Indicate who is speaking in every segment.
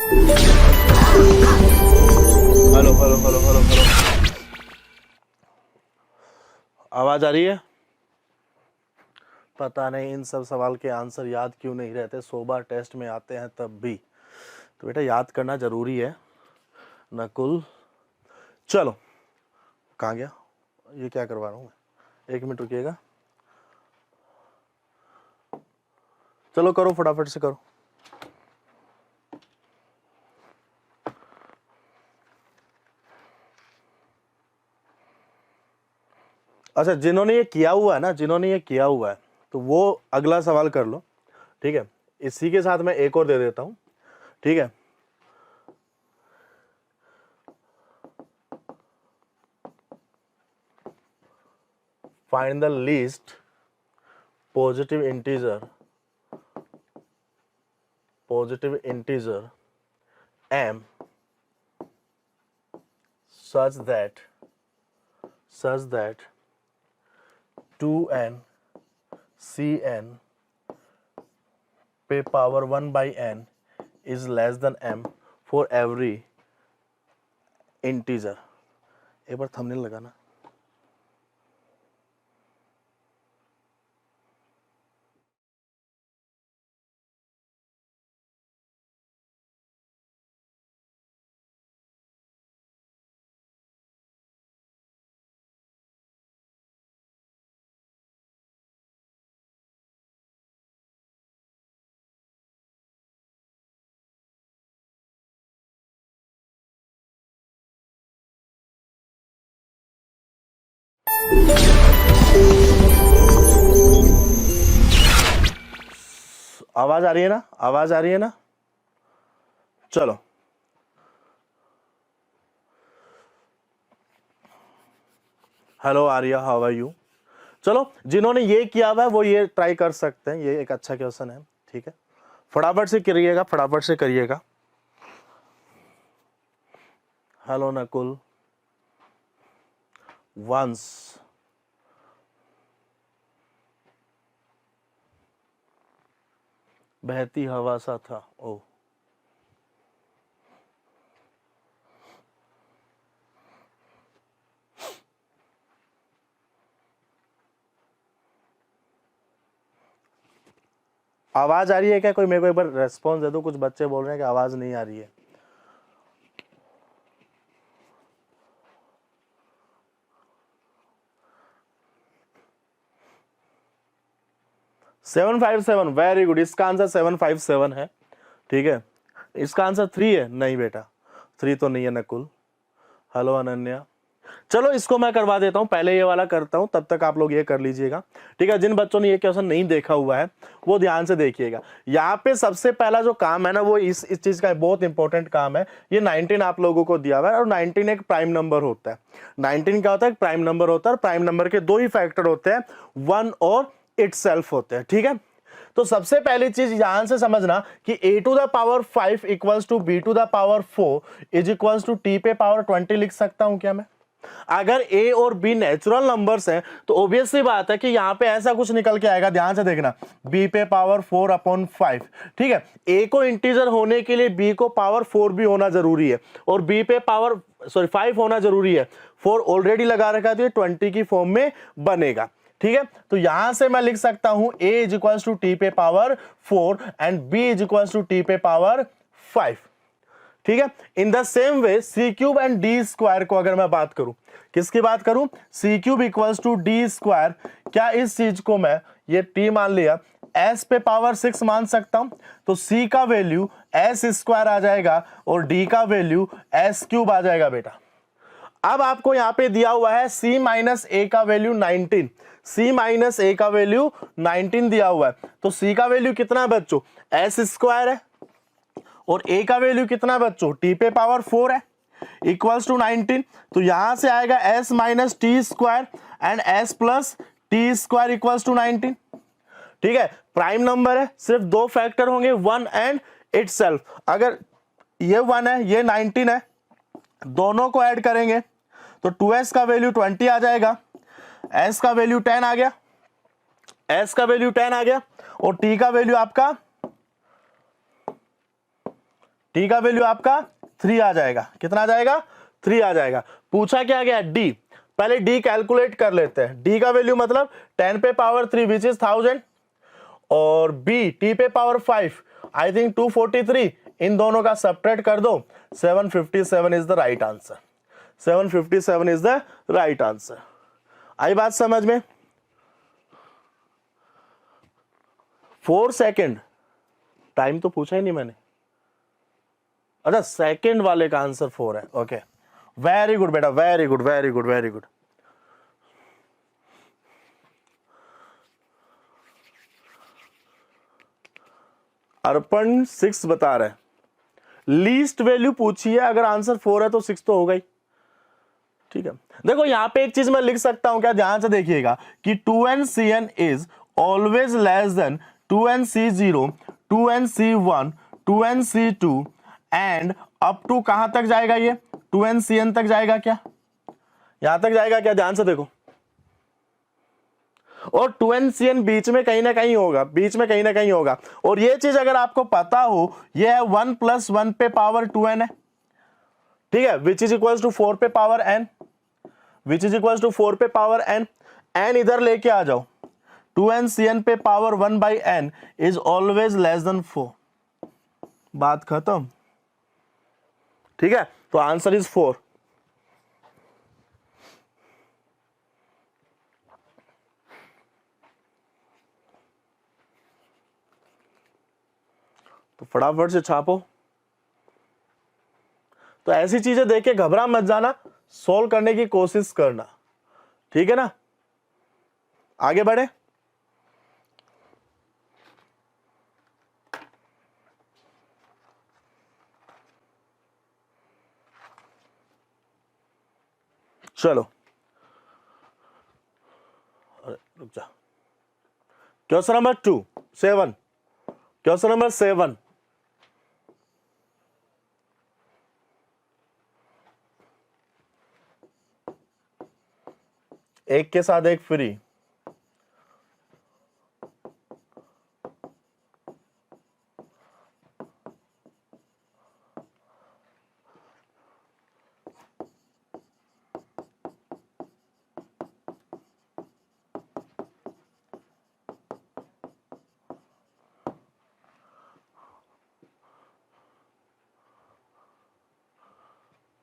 Speaker 1: Hello hello hello hello hello, आवाज आ रही है? पता नहीं इन सब सवाल के आंसर याद क्यों नहीं रहते, 100 बार टेस्ट में आते हैं तब भी। तो बेटा याद करना जरूरी है नकुल। चलो, कहाँ गया ये? क्या करवा रहा हूँ मैं? 1 मिनट रुकिएगा। चलो करो, फटाफट से करो। अच्छा, जिन्होंने ये किया हुआ है ना, जिन्होंने ये किया हुआ है, तो वो अगला सवाल कर लो, ठीक है? इसी के साथ मैं एक और दे देता हूं, ठीक है? Find the least positive integer m such that 2n cn पे power 1 by n is less than m for every integer। एक बार थंबनेल लगाना। आवाज आ रही है ना? आवाज आ रही है ना? चलो, hello Arya, how are you? चलो, जिन्होंने ये किया हुआ है वो ये ट्राई कर सकते हैं, ये एक अच्छा क्वेश्चन है, ठीक है? फटाफट से करिएगा, फटाफट से करिएगा। हेलो नकुल, वंस बहती हवा सा था। ओ, आवाज आ रही है क्या? कोई मेरे को एक बार रेस्पॉन्स दे दो। कुछ बच्चे बोल रहे हैं कि आवाज नहीं आ रही है। Seven 5-7, very good. इसका आंसर 757 है, ठीक है? इसका आंसर 3 है? नहीं बेटा, 3 तो नहीं है नकुल। हेलो अनन्या, चलो इसको मैं करवा देता हूं, पहले ये वाला करता हूं, तब तक आप लोग ये कर लीजिएगा, ठीक है? जिन बच्चों ने ये क्वेश्चन नहीं देखा हुआ है वो ध्यान से देखिएगा। यहाँ पे सबसे पहला जो काम है ना, वो इस चीज का बहुत इंपॉर्टेंट काम है। ये 19 आप लोगों को दिया हुआ है, और 19 एक प्राइम नंबर होता है। 19 क्या होता है? प्राइम नंबर होता है, और प्राइम नंबर के 2 ही फैक्टर होते हैं, 1 और इटसेल्फ होते हैं, ठीक है? तो सबसे पहली चीज यहां से समझना कि a to the power 5 equals to b to the power 4 is equals to t पे पावर 20 लिख सकता हूं क्या मैं? अगर a और b नेचुरल नंबर्स हैं तो ऑब्वियस सी बात है कि यहां पे ऐसा कुछ निकल के आएगा। ध्यान से देखना, b पे पावर 4/5, ठीक है? a को इंटीजर होने के लिए b को पावर 4 भी होना जरूरी है, और b पे पावर 5 होना जरूरी है। 4 ऑलरेडी लगा रखा है तो ये 20 की फॉर्म में बनेगा, ठीक है? तो यहां से मैं लिख सकता हूं a is equals to T पे power 4 and b is equals to T पे पावर 5, ठीक है? In the same way C cube and D square को अगर मैं बात करूं, किसकी बात करूं? C cube equals to D square. क्या इस चीज को मैं, ये टी मान लिया, s पे पावर 6 मान सकता हूं? तो c का वैल्यू s स्क्वायर आ जाएगा और d का वैल्यू s क्यूब आ जाएगा बेटा। अब आपको यहां पे दिया हुआ है c माइनस ए का वैल्यू 19, c माइनस ए का वैल्यू 19 दिया हुआ है। तो c का वैल्यू कितना है बच्चों? s स्क्वायर है, और a का वैल्यू कितना है बच्चों? t पे पावर 4 है, इक्वल्स टू 19। तो यहां से आएगा s minus T square and s plus T square equals to 19, ठीक है? प्राइम नंबर है, सिर्फ 2 फैक्टर होंगे, 1 एंड इटसेल्फ। अगर ये 1 है, ये 19 है, दोनों को ऐड करेंगे तो 2s का वैल्यू 20 आ जाएगा, s का वैल्यू 10 आ गया, s का वैल्यू 10 आ गया, और t का वैल्यू आपका टी का वैल्यू आपका 3 आ जाएगा। कितना आ जाएगा? 3 आ जाएगा। पूछा क्या गया? डी। पहले डी कैलकुलेट कर लेते हैं। डी का वैल्यू मतलब 10 पे पावर 3 विच इज 1000 और बी टी पे पावर 5 आई थिंक 243। इन दोनों का सब्ट्रैक्ट कर दो, 757 is the right answer. 757 is the right answer. आई बात समझ में? 4 सेकेंड टाइम तो पूछा ही नहीं मैंने। अच्छा, सेकेंड वाले का आंसर 4 है। ओके, वेरी गुड बेटा, very good very good very good. Arpan 6 बता रहे हैं। लीस्ट वैल्यू पूछी है, अगर आंसर 4 है तो 6 तो होगा ही। ठीक है, देखो यहां पे एक चीज मैं लिख सकता हूं क्या, ध्यान से देखिएगा कि 2nCn is always less than 2nC0, 2nC1, 2nC2 and up to कहां तक जाएगा? ये 2nCn तक जाएगा क्या? यहां तक जाएगा क्या? ध्यान से देखो। और 2nCn बीच में कहीं ना कहीं होगा, बीच में कहीं ना कहीं होगा। और ये चीज अगर आपको पता हो, ये है 1 + 1 पे पावर 2n है। ठीक है, विच इज इक्वल टू 4 पे power n, which is equal to 4 पे पावर n। n इधर लेके आ जाओ। 2nCn पे power 1/n is always less then 4। बात खत्म। ठीक है, तो आंसर इज 4। तो फटाफट से छापो। तो ऐसी चीजें देख के घबरा मत जाना, सोल्व करने की कोशिश करना। ठीक है ना? आगे बढ़े। चलो, अरे रुक जा। Question number 2 7। Question number 7। एक के साथ एक फ्री।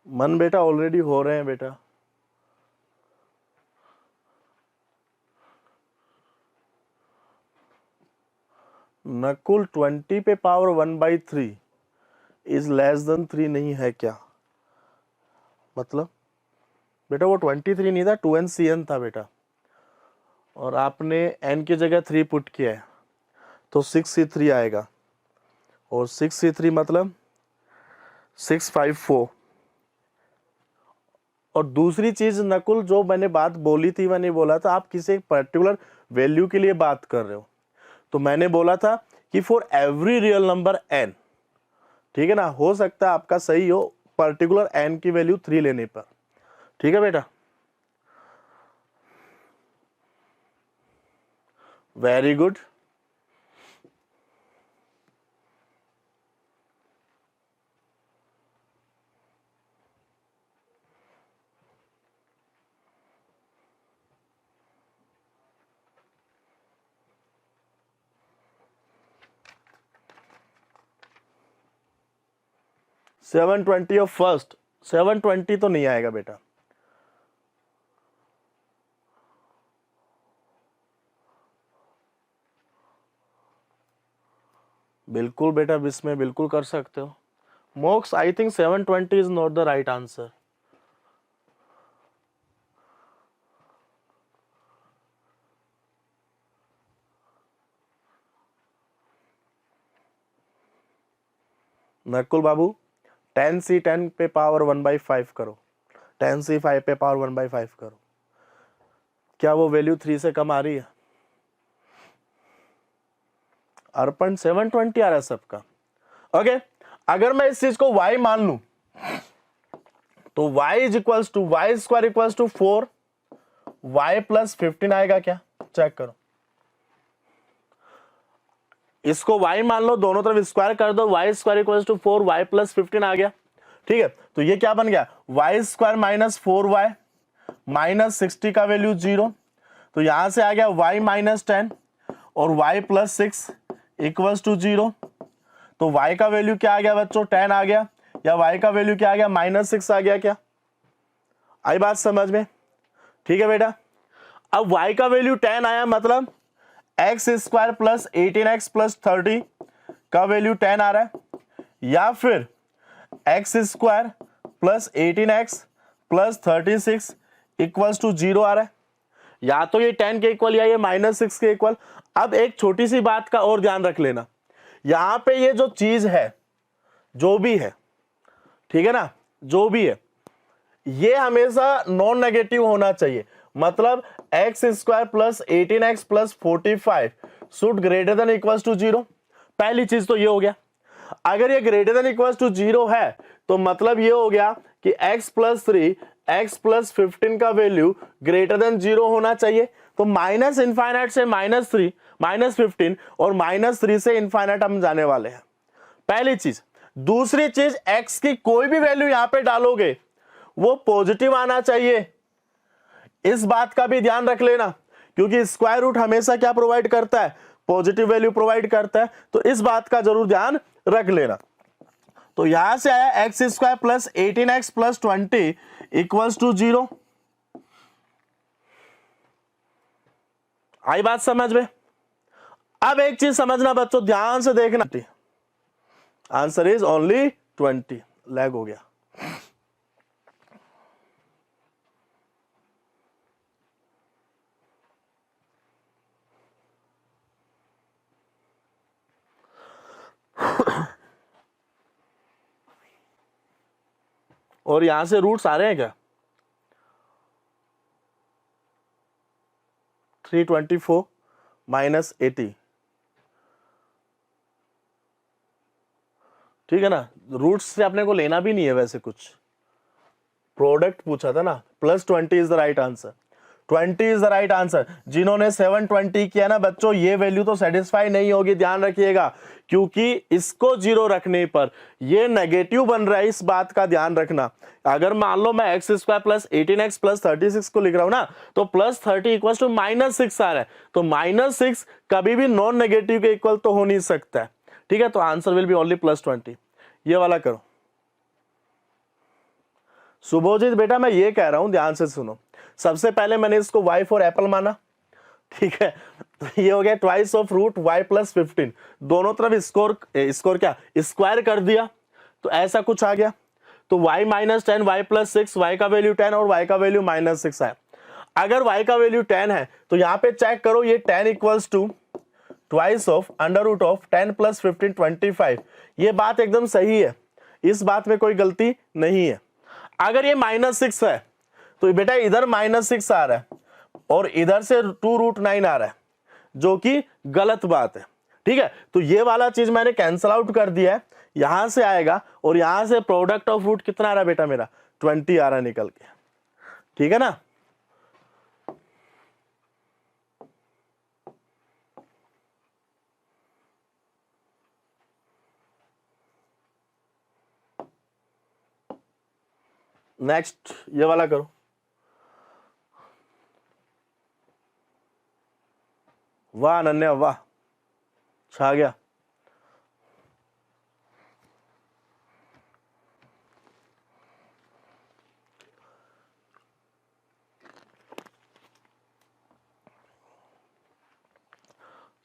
Speaker 1: मन बेटा ऑलरेडी हो रहे हैं बेटा। नकुल 20 पे पावर 1/3 इज लेस देन 3 नहीं है क्या? मतलब बेटा वो 23 नहीं था, 2nCn था बेटा, और आपने n की जगह 3 पुट किया है तो 6c3 आएगा। और 6c3 मतलब 654। और दूसरी चीज नकुल, जो मैंने बात बोली थी, मैंने बोला था आप किसी एक पर्टिकुलर वैल्यू के लिए बात कर रहे हो, तो मैंने बोला था कि for every real number n, ठीक है ना, हो सकता है आपका सही हो पर्टिकुलर n की वैल्यू 3 लेने पर। ठीक है बेटा, very good. Seven 20 of first, 720 तो नहीं आएगा बेटा। बिल्कुल बेटा, इसमें बिल्कुल कर सकते हो। MOOCs I think 720 is not the right answer. Nakul Babu 10c10 पे पावर 1/5 करो, 10c5 पे पावर 1/5 करो। क्या वो वैल्यू 3 से कम आ रही है? अर्पण 720 आ रहा है सबका। ओके, अगर मैं इस चीज को y मान लू तो y is equals to Y square equals to 4 y + 15 आएगा क्या? चेक करो। इसको y मान लो, दोनों तरफ स्क्वायर कर दो, Y square equal to 4y plus 15 आ गया। ठीक है, तो ये क्या बन गया, Y square minus 4y minus 60 का वैल्यू 0, तो यहां से आ गया y माइनस 10 और y प्लस 6 इक्वल्स टू 0। तो y का वैल्यू क्या आ गया बच्चों, 10 आ गया, या y का वैल्यू क्या आ गया, माइनस 6 आ गया। क्या आई बात समझ में? ठीक है बेटा, अब y का वैल्यू 10 आया, मतलब X square plus 18x plus 30 का वैल्यू 10 आ रहा है, या फिर X square plus 18x plus 36 equals to 0 आ रहा है, या तो ये 10 के इक्वल या ये माइनस 6 के इक्वल। अब एक छोटी सी बात का और ध्यान रख लेना, यहां पे ये जो चीज है, जो भी है, ठीक है ना, जो भी है, ये हमेशा नॉन नेगेटिव होना चाहिए। मतलब X square plus 18x plus 45 should greater than equals to 0। पहली चीज तो ये हो गया। अगर ये ग्रेटर देन इक्वल्स टू 0 है तो मतलब ये हो गया कि x प्लस 3 x प्लस 15 का वैल्यू ग्रेटर देन 0 होना चाहिए। तो माइनस इनफाइनाइट से माइनस 3 माइनस 15 और माइनस 3 से इनफाइनाइट हम जाने वाले हैं, पहली चीज। दूसरी चीज, x की कोई भी वैल्यू यहां पे डालोगे वो पॉजिटिव आना चाहिए, इस बात का भी ध्यान रख लेना, क्योंकि स्क्वायर रूट हमेशा क्या प्रोवाइड करता है, पॉजिटिव वैल्यू प्रोवाइड करता है। तो इस बात का जरूर ध्यान रख लेना। तो यहां से आया X square plus 18x plus 20 equals to 0। आई बात समझ में? अब एक चीज समझना बच्चों, ध्यान से देखना, आंसर इज ओनली 20। लैग हो गया। और यहां से रूट्स आ रहे हैं क्या, 324 माइनस 80, ठीक है ना। रूट्स से अपने को लेना भी नहीं है वैसे, कुछ प्रोडक्ट पूछा था ना। Plus 20 is the right answer, 20 is the right answer. जिन्होंने 720 किया ना बच्चों, ये वैल्यू तो सेटिस्फाई नहीं होगी, ध्यान रखिएगा, क्योंकि इसको 0 रखने पर ये नेगेटिव बन रहा है, इस बात का ध्यान रखना। अगर मान लो मैं x square plus 18x plus 36 को लिख रहा हूं ना, तो प्लस 30 इक्वल टू माइनस 6 आ रहा है, तो माइनस 6 कभी भी नॉन नेगेटिव के इक्वल तो हो नहीं सकता है। ठीक है, तो answer will be only plus 20। ये वाला करो। सुभोजित बेटा मैं ये कह रहा हूं, ध्यान से सुनो। सबसे पहले मैंने इसको y फॉर एप्पल माना, ठीक है, तो ये हो गया twice of root y plus 15, दोनों तरफ स्कोर क्या स्क्वायर कर दिया, तो ऐसा कुछ आ गया। तो y minus 10 y plus 6, y का वैल्यू 10 और y का वैल्यू माइनस 6 है। अगर y का वैल्यू 10 है तो यहां पे चेक करो, ये 10 equals to twice of under root of 10 plus 15 25। ये बात एकदम सही है, इस बात में कोई गलती नहीं है। अगर ये माइनस 6 है तो बेटा इधर माइनस 6 आ रहा है और इधर से 2√9 आ रहा है, जो कि गलत बात है। ठीक है, तो ये वाला चीज मैंने कैंसल आउट कर दिया है, यहां से आएगा और यहां से प्रोडक्ट ऑफ रूट कितना आ रहा है बेटा, मेरा 20 आ रहा है निकल के। ठीक है ना। नेक्स्ट ये वाला करो। वाह अनन्या वाह, छा गया।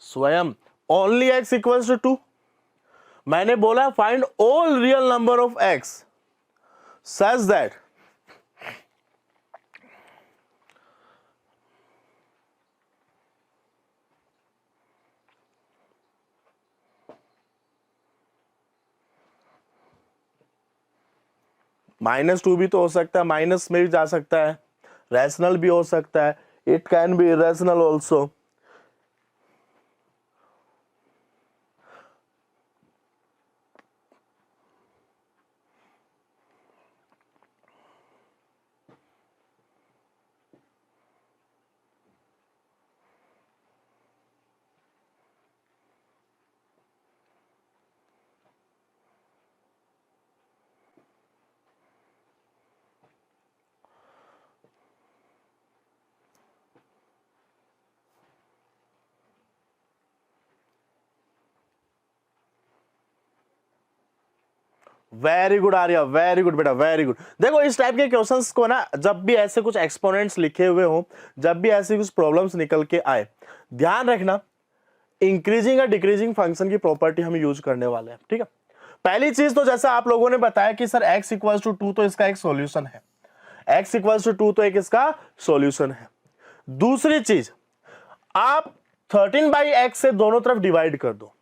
Speaker 1: स्वयं ओनली एक्स इक्वल्स टू 2। मैंने बोला find all real number of x such that -2 भी तो हो सकता है, माइनस में भी जा सकता है, रैशनल भी हो सकता है, it can be irrational also. Very good Arya, very good बेटा, वेरी गुड। देखो इस टाइप के क्वेश्चंस को ना, जब भी ऐसे कुछ एक्सपोनेंट्स लिखे हुए हो, जब भी ऐसी कुछ प्रॉब्लम्स निकल के आए, ध्यान रखना इंक्रीजिंग और डिक्रीजिंग फंक्शन की प्रॉपर्टी हम यूज करने वाले हैं, ठीक है। पहली चीज तो जैसा आप लोगों ने बताया कि सर x इक्वल्स टू 2 तो इसका एक सॉल्यूशन है, x इक्वल्स टू 2 तो एक इसका सॉल्यूशन है। दूसरी चीज, आप 13/x से दोनों तरफ डिवाइड कर दो,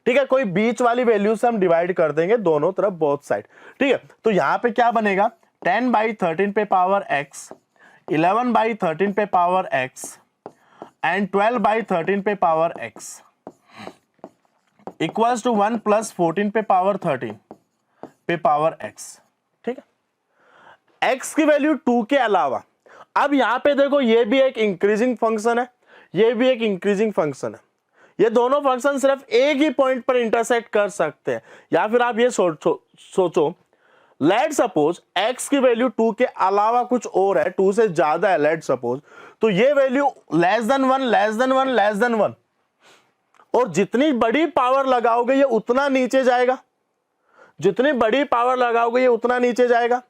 Speaker 1: ठीक है, कोई बीच वाली वैल्यू से हम डिवाइड कर देंगे दोनों तरफ, बोथ साइड, ठीक है। तो यहां पे क्या बनेगा, 10/13 पे पावर x, 11/13 पे पावर x एंड 12/13 पे पावर x इक्वल्स टू 1 + 14 पे पावर 13 पे पावर x, ठीक है। x की वैल्यू 2 के अलावा, अब यहां पे देखो ये भी एक इंक्रीजिंग फंक्शन है, ये भी एक इंक्रीजिंग फंक्शन है, ये दोनों फंक्शन सिर्फ एक ही पॉइंट पर इंटरसेक्ट कर सकते हैं। या फिर आप ये सोचो लेट सपोज x की वैल्यू 2 के अलावा कुछ और है, 2 से ज्यादा है लेट सपोज, तो ये value less than 1 less than 1 less than 1, और जितनी बड़ी पावर लगाओगे ये उतना नीचे जाएगा, जितनी बड़ी पावर लगाओगे ये उतना नीचे जाएगा।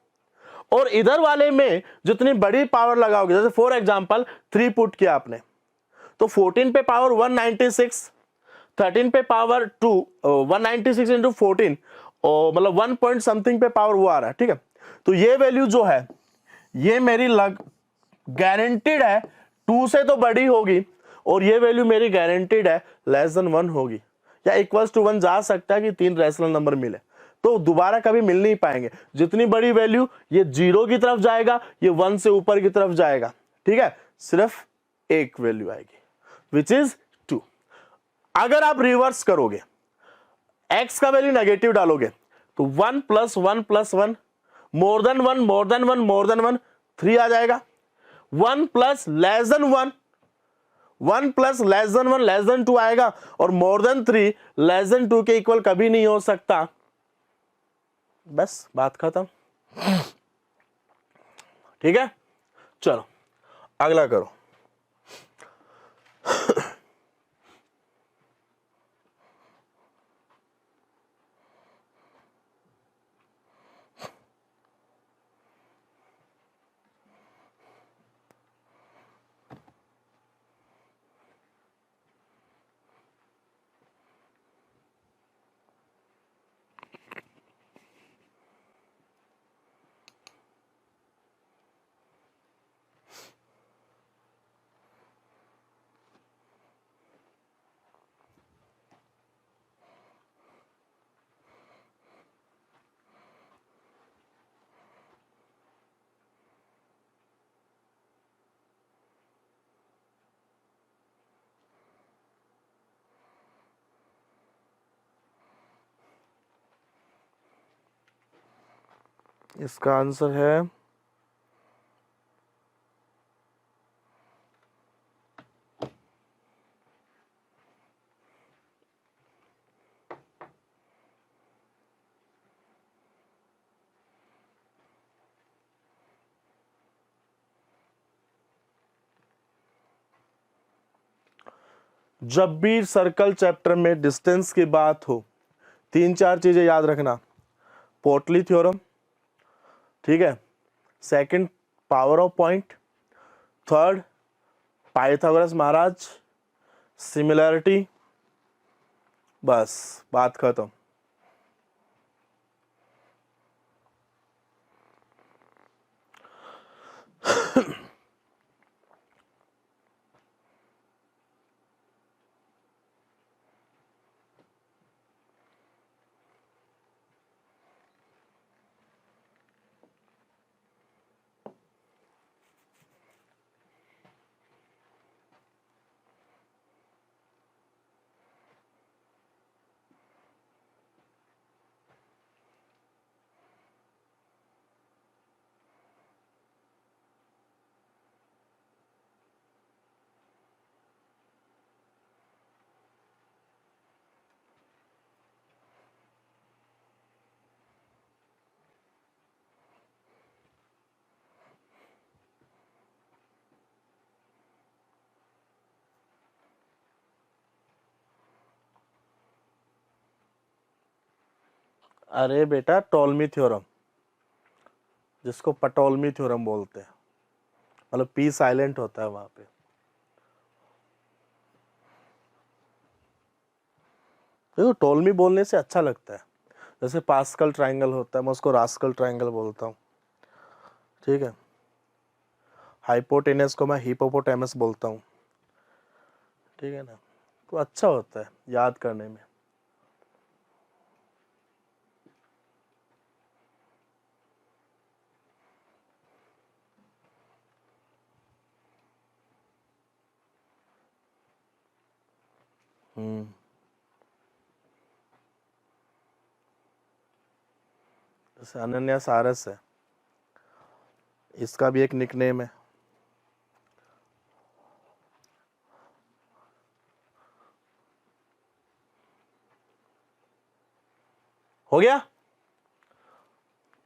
Speaker 1: और इधर वाले में जितनी बड़ी पावर लगाओगे, जैसे फॉर एग्जांपल 3 पुट किया आपने, तो 14 पे पावर 196, 13 पे पावर 2, 196 इंटू 14, मतलब 1 पॉइंट समथिंग पे पावर वो आ रहा है, ठीक है। तो ये वैल्यू जो है ये मेरी गारंटीड है 2 से तो बड़ी होगी, और ये वैल्यू मेरी गारंटीड है लेस देन 1 होगी, या इक्वल्स टू 1 जा सकता है कि 3 रैशनल नंबर मिले, तो दोबारा कभी मिल नहीं पाएंगे। जितनी बड़ी वैल्यू ये 0 की तरफ जाएगा, ये 1 से ऊपर की तरफ जाएगा, ठीक है, सिर्फ एक वैल्यू आएगी विच इज 2। अगर आप रिवर्स करोगे, x का वैल्यू नेगेटिव डालोगे, तो 1 + 1 + 1 more than 1 more than 1 more than 1 3 आ जाएगा। 1 + less than 1, 1 + less than 1 less than 2 आएगा, और मोर देन 3 लेस देन 2 के इक्वल कभी नहीं हो सकता। बस बात खत्म, ठीक है। चलो अगला करो। इसका आंसर है जब भी सर्कल चैप्टर में डिस्टेंस की बात हो, 3-4 चीजें याद रखना। पोर्टली थ्योरम, ठीक है, second power of point, third Pythagoras Maharaj, similarity, बस बात खत्म। अरे बेटा टोल्मी थ्योरम, जिसको पटोल्मी थ्योरम बोलते हैं, मतलब पी साइलेंट होता है वहां पे। देखो टोल्मी बोलने से अच्छा लगता है, जैसे पास्कल ट्रायंगल होता है, मैं उसको रास्कल ट्रायंगल बोलता हूँ, ठीक है। हाइपोटेनस को मैं हिपोपोटेमस बोलता हूँ, ठीक है ना। तो अच्छा होता है याद करने में। जैसे अनन्या सारस है, इसका भी एक निकनेम है। हो गया,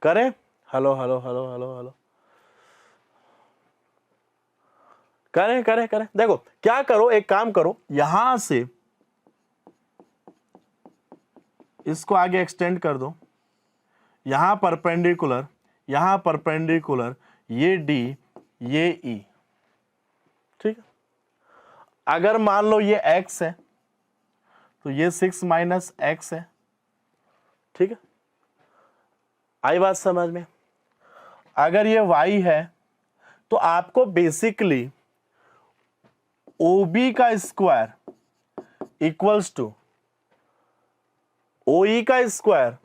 Speaker 1: करें? Hello hello hello hello hello, करें करें करें। देखो क्या करो, एक काम करो, यहां से इसको आगे एक्सटेंड कर दो, यहां परपेंडिकुलर, यहां परपेंडिकुलर, ये डी, ये ई, ठीक है। अगर मान लो ये x है तो ये 6 माइनस एक्स है, ठीक है। आई बात समझ में? अगर ये y है तो आपको बेसिकली OB का स्क्वायर इक्वल्स टू OE का स्क्वायर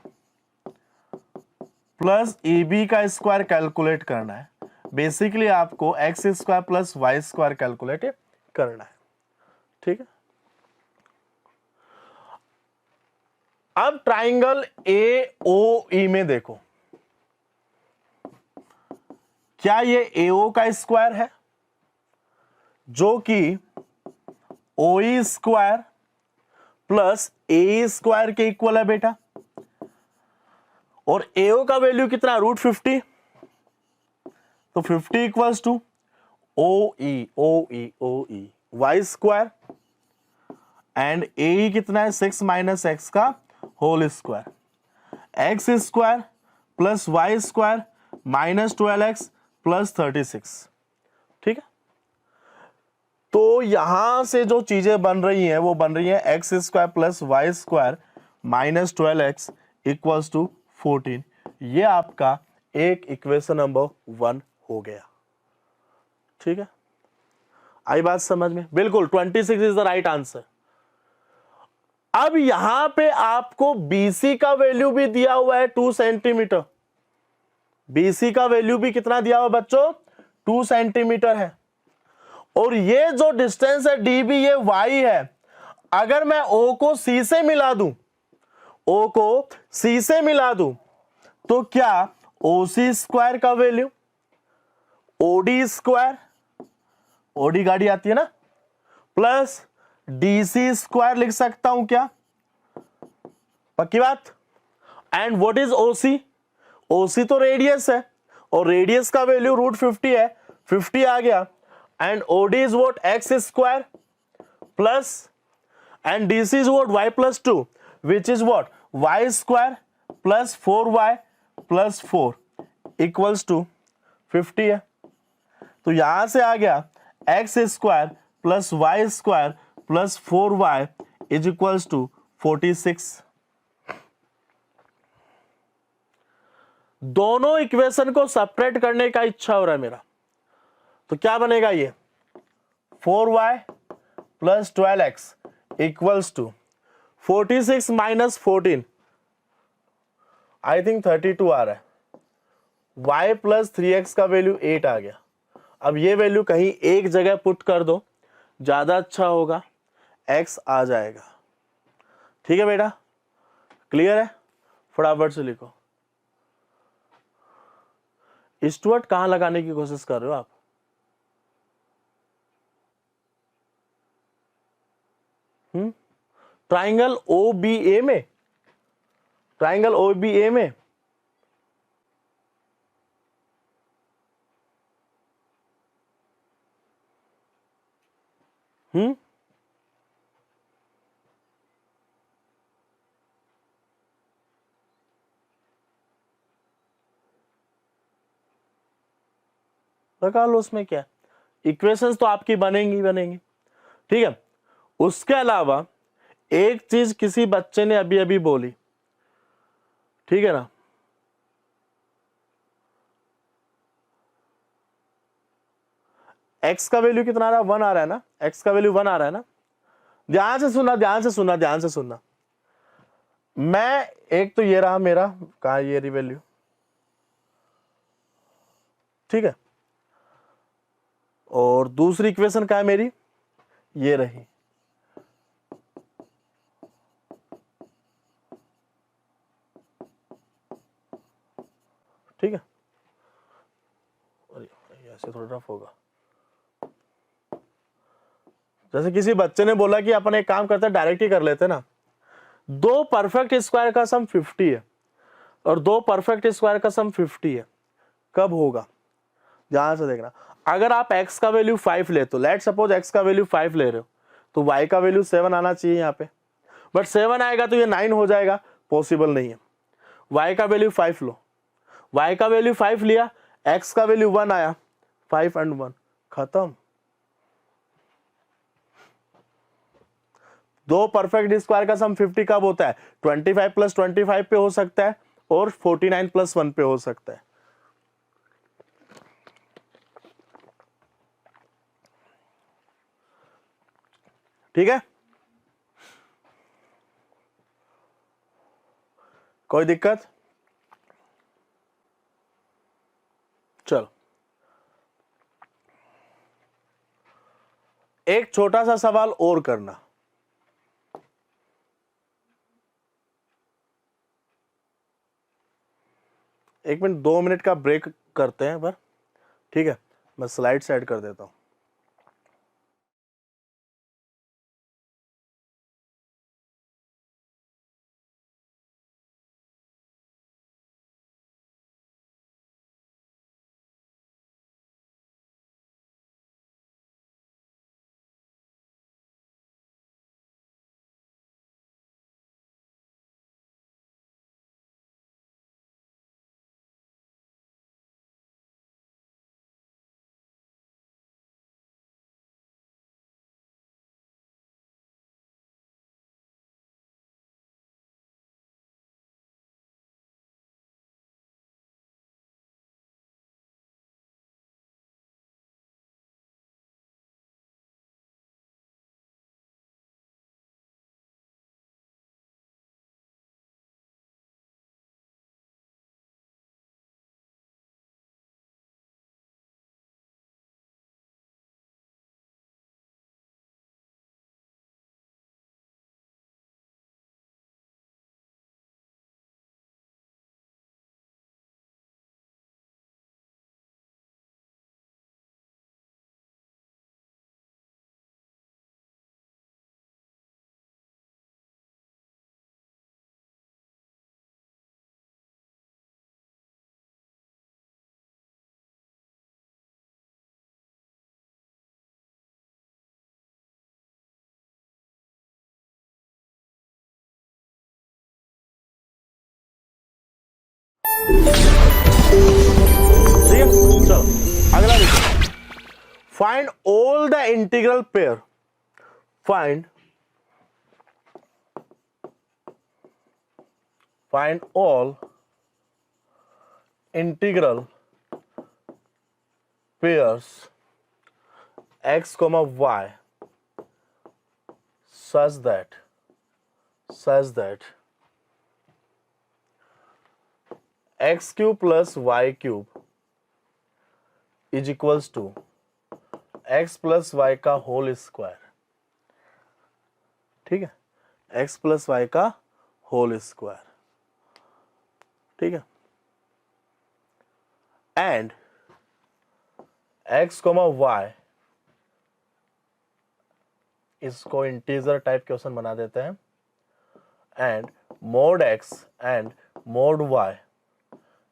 Speaker 1: प्लस AB का स्क्वायर कैलकुलेट करना है। बेसिकली आपको X square plus Y square calculate करना है, ठीक है। अब ट्राइंगल AOE में देखो, क्या ये AO का स्क्वायर है, जो कि OE square plus AE square के इक्वल है बेटा। और AO का वैल्यू कितना, √50, तो 50 equals to OE Y square and AE कितना है, 6 माइनस एक्स का whole square, X square plus Y square minus 12x plus 36, ठीक है। तो यहां से जो चीजें बन रही हैं वो बन रही है x square plus Y square minus 12x equals to 14। ये आपका एक इक्वेशन नंबर 1 हो गया, ठीक है। आई बात समझ में? बिल्कुल 26 इज द राइट आंसर। अब यहां पे आपको BC का वैल्यू भी दिया हुआ है 2 सेंटीमीटर। BC का वैल्यू भी कितना दिया हुआ बच्चों, 2 सेंटीमीटर है। और ये जो डिस्टेंस है DB, ये Y है। अगर मैं O को C से मिला दूं, O को C से मिला दूं, तो क्या OC स्क्वायर का वैल्यू, OD स्क्वायर, OD गाड़ी आती है ना, प्लस DC स्क्वायर लिख सकता हूं क्या? पक्की बात। And what is OC? OC तो रेडियस है, और रेडियस का वैल्यू √50 है, 50 आ गया। And OD is what, X square plus, and DC is what, y plus 2, which is what, y square plus 4y plus 4 equals to 50 है। तो यहां से आ गया X square plus Y square plus 4y is equals to 46। दोनों equation को separate करने का इच्छा हो रहा है मेरा, तो क्या बनेगा, ये 4y plus 12x equals to 46 minus 14, I think 32 आ रहा है। y प्लस 3x का वैल्यू 8 आ गया। अब ये वैल्यू कहीं एक जगह पुट कर दो, ज्यादा अच्छा होगा, x आ जाएगा, ठीक है बेटा। क्लियर है? फटाफट से लिखो। स्टुअर्ट कहां लगाने की कोशिश कर रहे हो आप? ट्राइंगल OBA में, ट्राइंगल OBA में। लगा लो, उसमें क्या, इक्वेशंस तो आपकी बनेंगी ही बनेंगी। ठीक है, उसके अलावा एक चीज किसी बच्चे ने अभी अभी बोली, ठीक है ना, x का वैल्यू कितना आ रहा है, 1 आ रहा है ना, x का वैल्यू 1 आ रहा है ना। ध्यान से सुनना, ध्यान से सुनना, ध्यान से सुनना। मैं एक तो ये रहा मेरा, कहा ये रही वैल्यू, ठीक है, और दूसरी इक्वेशन क्या है मेरी, ये रही। ठीक है, ऐसे थोड़ा रफ होगा। जैसे किसी बच्चे ने बोला कि अपन एक काम करते हैं, डायरेक्ट ही कर लेते ना। दो परफेक्ट स्क्वायर का सम 50 है और दो परफेक्ट स्क्वायर का सम 50 है, कब होगा, ध्यान से देखना। अगर आप x का वैल्यू 5 ले, तो लेट सपोज x का वैल्यू 5 ले रहे हो, तो y का वैल्यू 7 आना चाहिए यहाँ पे, बट 7 आएगा तो ये 9 हो जाएगा, पॉसिबल नहीं है। y का वैल्यू 5 लो, y का वैल्यू 5 लिया, x का वैल्यू 1 आया, 5 and 1 खत्म। दो परफेक्ट स्क्वायर का सम 50 कब होता है, 25 + 25 पे हो सकता है और 49 + 1 पे हो सकता है। ठीक है, कोई दिक्कत, चलो एक छोटा सा सवाल और करना। एक मिनट, 2 मिनट का ब्रेक करते हैं पर, ठीक है, मैं स्लाइड सेट कर देता हूं। ठीक है, चलो अगला देखो, find all the integral pair, find all integral pairs x, y such that x cube plus y cube is equals to x plus y का होल स्क्वायर। ठीक है, x plus y का होल स्क्वायर, ठीक है, and x, y, इसको integer type question बना देते हैं, and mod x and mod y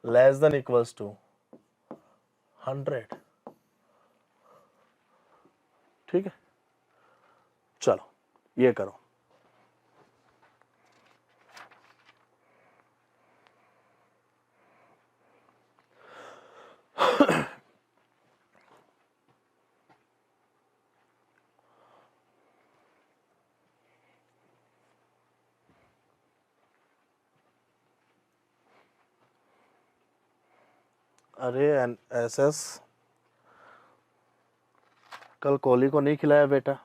Speaker 1: less than equals to 100। ठीक है, चलो ये करो। अरे एस एस कल कोहली को नहीं खिलाया बेटा।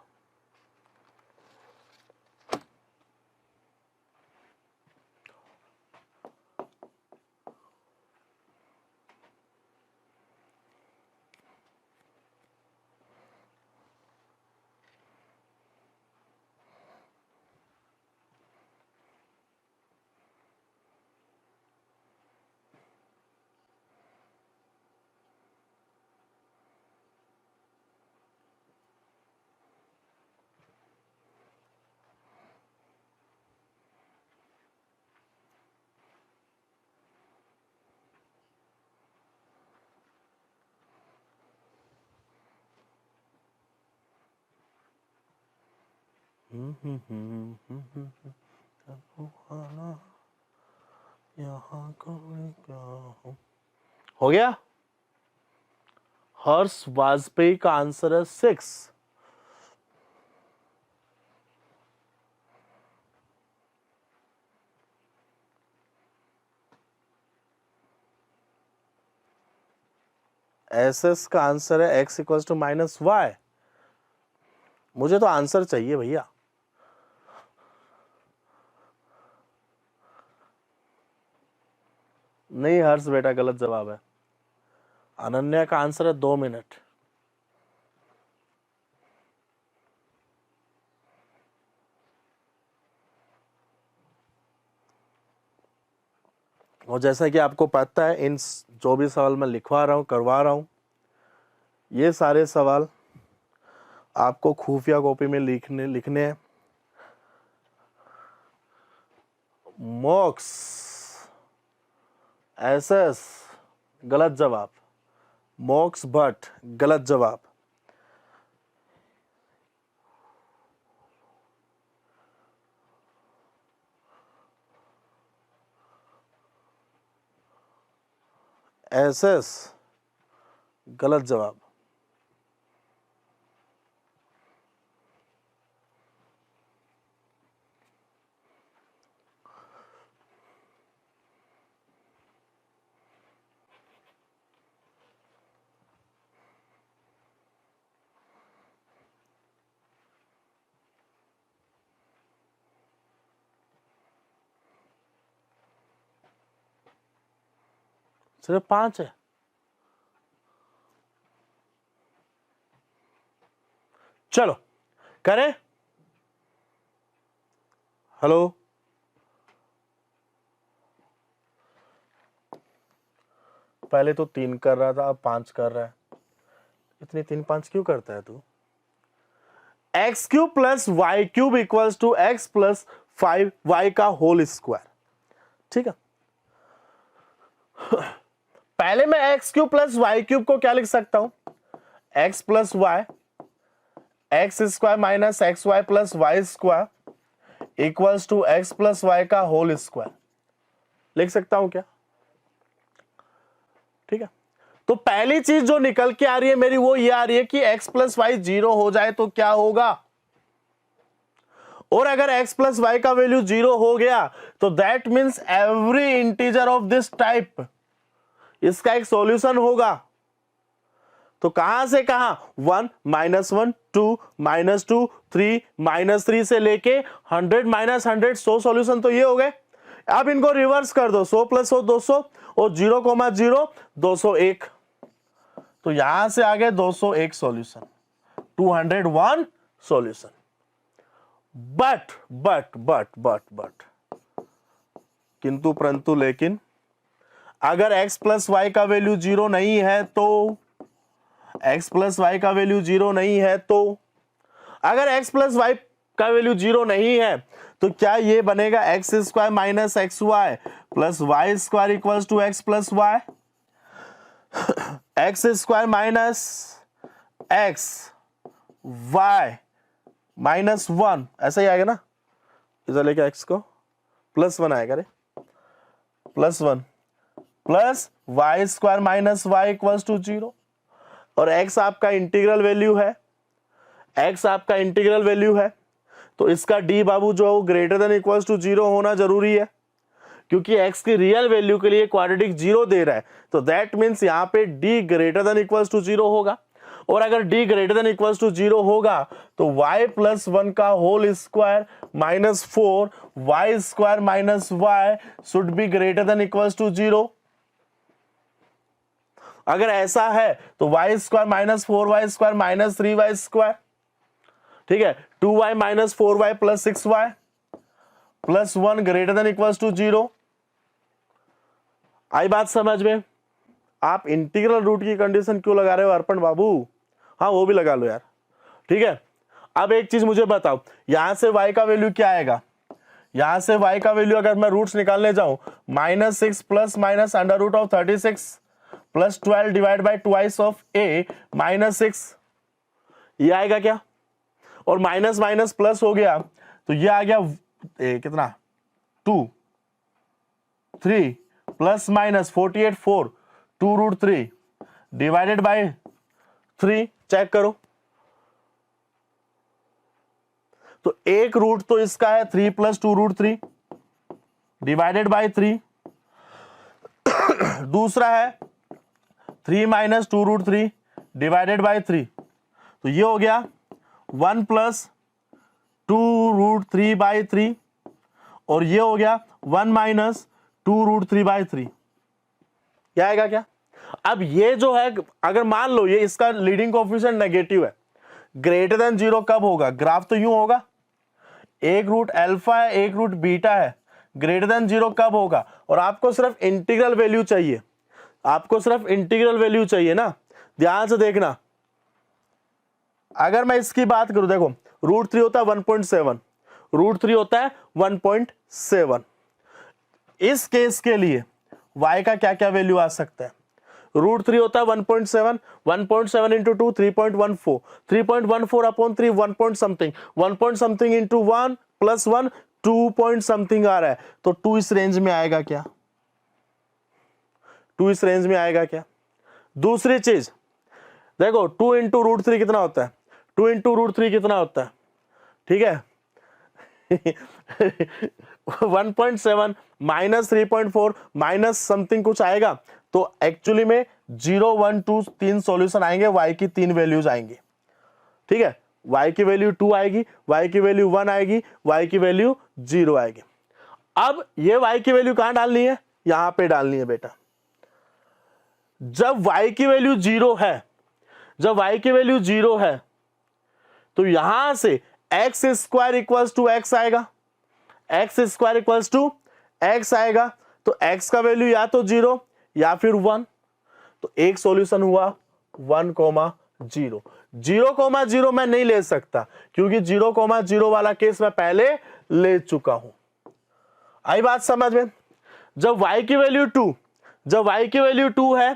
Speaker 1: यहाँ हो गया। हर्ष वाजपेयी का आंसर है 6। एस एस का आंसर है x equal to minus Y. मुझे तो आंसर चाहिए भैया। नहीं हर्ष बेटा, गलत जवाब है। अनन्या का आंसर है 2 मिनट। और जैसा कि आपको पता है, इन जो भी सवाल मैं लिखवा रहा हूं, करवा रहा हूं, ये सारे सवाल आपको खुफिया कॉपी में लिखने हैं। मॉक्स एसएस गलत जवाब। मॉक्स भट्ट गलत जवाब। एसएस गलत जवाब। सिर्फ 5 है। चलो करें। हेलो, पहले तो 3 कर रहा था, अब 5 कर रहा है। इतनी 3 5 क्यों करता है तू? X cube plus Y cube equals to X plus 5 Y का होल स्क्वायर। ठीक है, पहले मैं X cube plus Y cube को क्या लिख सकता हूं? X plus Y X square minus X Y plus Y square equals to X plus Y का होल स्क्वायर लिख सकता हूं क्या? ठीक है, तो पहली चीज जो निकल के आ रही है मेरी वो ये आ रही है कि x प्लस वाई 0 हो जाए तो क्या होगा, और अगर x प्लस वाई का वैल्यू 0 हो गया तो that means every integer of this type इसका एक सॉल्यूशन होगा। तो कहां से कहां? 1 -1 2 -2 3 -3 से लेके 100 -100 100 सॉल्यूशन तो ये हो गए। अब इनको रिवर्स कर दो, 100 + 100 200 और 0,0 201, तो यहां से आ गए 201 सॉल्यूशन, 201 सॉल्यूशन। बट किंतु परंतु लेकिन अगर x प्लस वाई का वैल्यू 0 नहीं है तो, x प्लस वाई का वैल्यू 0 नहीं है तो, अगर x प्लस वाई का वैल्यू 0 नहीं है तो क्या ये बनेगा X square minus X Y plus Y square equals to X plus Y, X square minus X Y -1 ऐसा ही आएगा ना, इधर लेके x को +1 आएगा रे, +1 plus Y square minus Y equals to 0, और x आपका इंटीग्रल वैल्यू है, x आपका इंटीग्रल वैल्यू है, तो इसका d बाबू जो है वो ग्रेटर देन इक्वल्स टू 0 होना जरूरी है, क्योंकि x की रियल वैल्यू के लिए क्वाड्रेटिक 0 दे रहा है, तो दैट मीन्स यहाँ पे d greater than equals to 0 होगा। और अगर d greater than equals to 0 होगा तो y प्लस 1 का whole square minus 4 y square minus y should be greater than equals to 0। अगर ऐसा है तो y square minus 4y square minus 3y square, ठीक है, 2y minus 4y plus 6y plus 1 greater than equals to 0। आई बात समझ में? आप इंटीग्रल रूट की कंडीशन क्यों लगा रहे हो अर्पण बाबू? हाँ वो भी लगा लो यार, ठीक है। अब एक चीज मुझे बताओ, यहां से y का वैल्यू क्या आएगा? यहां से y का वैल्यू अगर मैं रूट्स निकालने जाऊं, -6 plus minus under root of 36 plus 12 divide by twice of a -6, ये आएगा क्या? और माइनस माइनस प्लस हो गया तो ये आ गया कितना 2 3 plus minus 48 4 2√3 divided by 3, check करो। तो एक रूट तो इसका है 3 प्लस 2√3 डिवाइडेड बाय 3, दूसरा है 3 माइनस 2√3 डिवाइडेड बाय 3, तो ये हो गया 1 प्लस 2√3 बाई 3 और ये हो गया 1 माइनस 2√3 बाई 3। क्या आएगा क्या? अब ये जो है, अगर मान लो ये इसका लीडिंग कोएफिशिएंट नेगेटिव है, ग्रेटर देन 0 कब होगा? ग्राफ तो यूं होगा, एक रूट अल्फा है एक रूट बीटा है, ग्रेटर देन 0 कब होगा? और आपको सिर्फ इंटीग्रल वैल्यू चाहिए, आपको सिर्फ इंटीग्रल वैल्यू चाहिए ना। ध्यान से देखना, अगर मैं इसकी बात करूं, देखो √3 होता है 1.7, √3 होता है 1.7। इस केस के लिए y का क्या क्या वैल्यू आ सकता है? √3 होता है 1.7, 1.7 into 2 3.14, 3.14 upon 3 1 point something, 1 point something into 1 plus 1 2 point something आ रहा है, तो 2 इस रेंज में आएगा क्या? 2 इस रेंज में आएगा क्या? दूसरी चीज देखो, 2 इंटू √3 कितना होता है? 2 इंटू √3 कितना होता है? ठीक है 1.7 माइनस 3.4 माइनस समथिंग कुछ आएगा, तो एक्चुअली में 0 1 2 3 सॉल्यूशन आएंगे, y की 3 वैल्यूज आएंगी, ठीक है। y की वैल्यू 2 आएगी, y की वैल्यू 1 आएगी, y की वैल्यू 0 आएगी। अब ये y की वैल्यू कहां डालनी है? यहां पे डालनी है बेटा। जब y की वैल्यू 0 है, जब y की वैल्यू 0 है तो यहां से X square equals to X आएगा, X square equals to X आएगा, तो x का वैल्यू या तो 0 या फिर 1, तो एक सॉल्यूशन हुआ 1,0। 0,0 मैं नहीं ले सकता क्योंकि 0,0 वाला केस मैं पहले ले चुका हूं। आई बात समझ में? जब y की वैल्यू 2, जब y की वैल्यू 2 है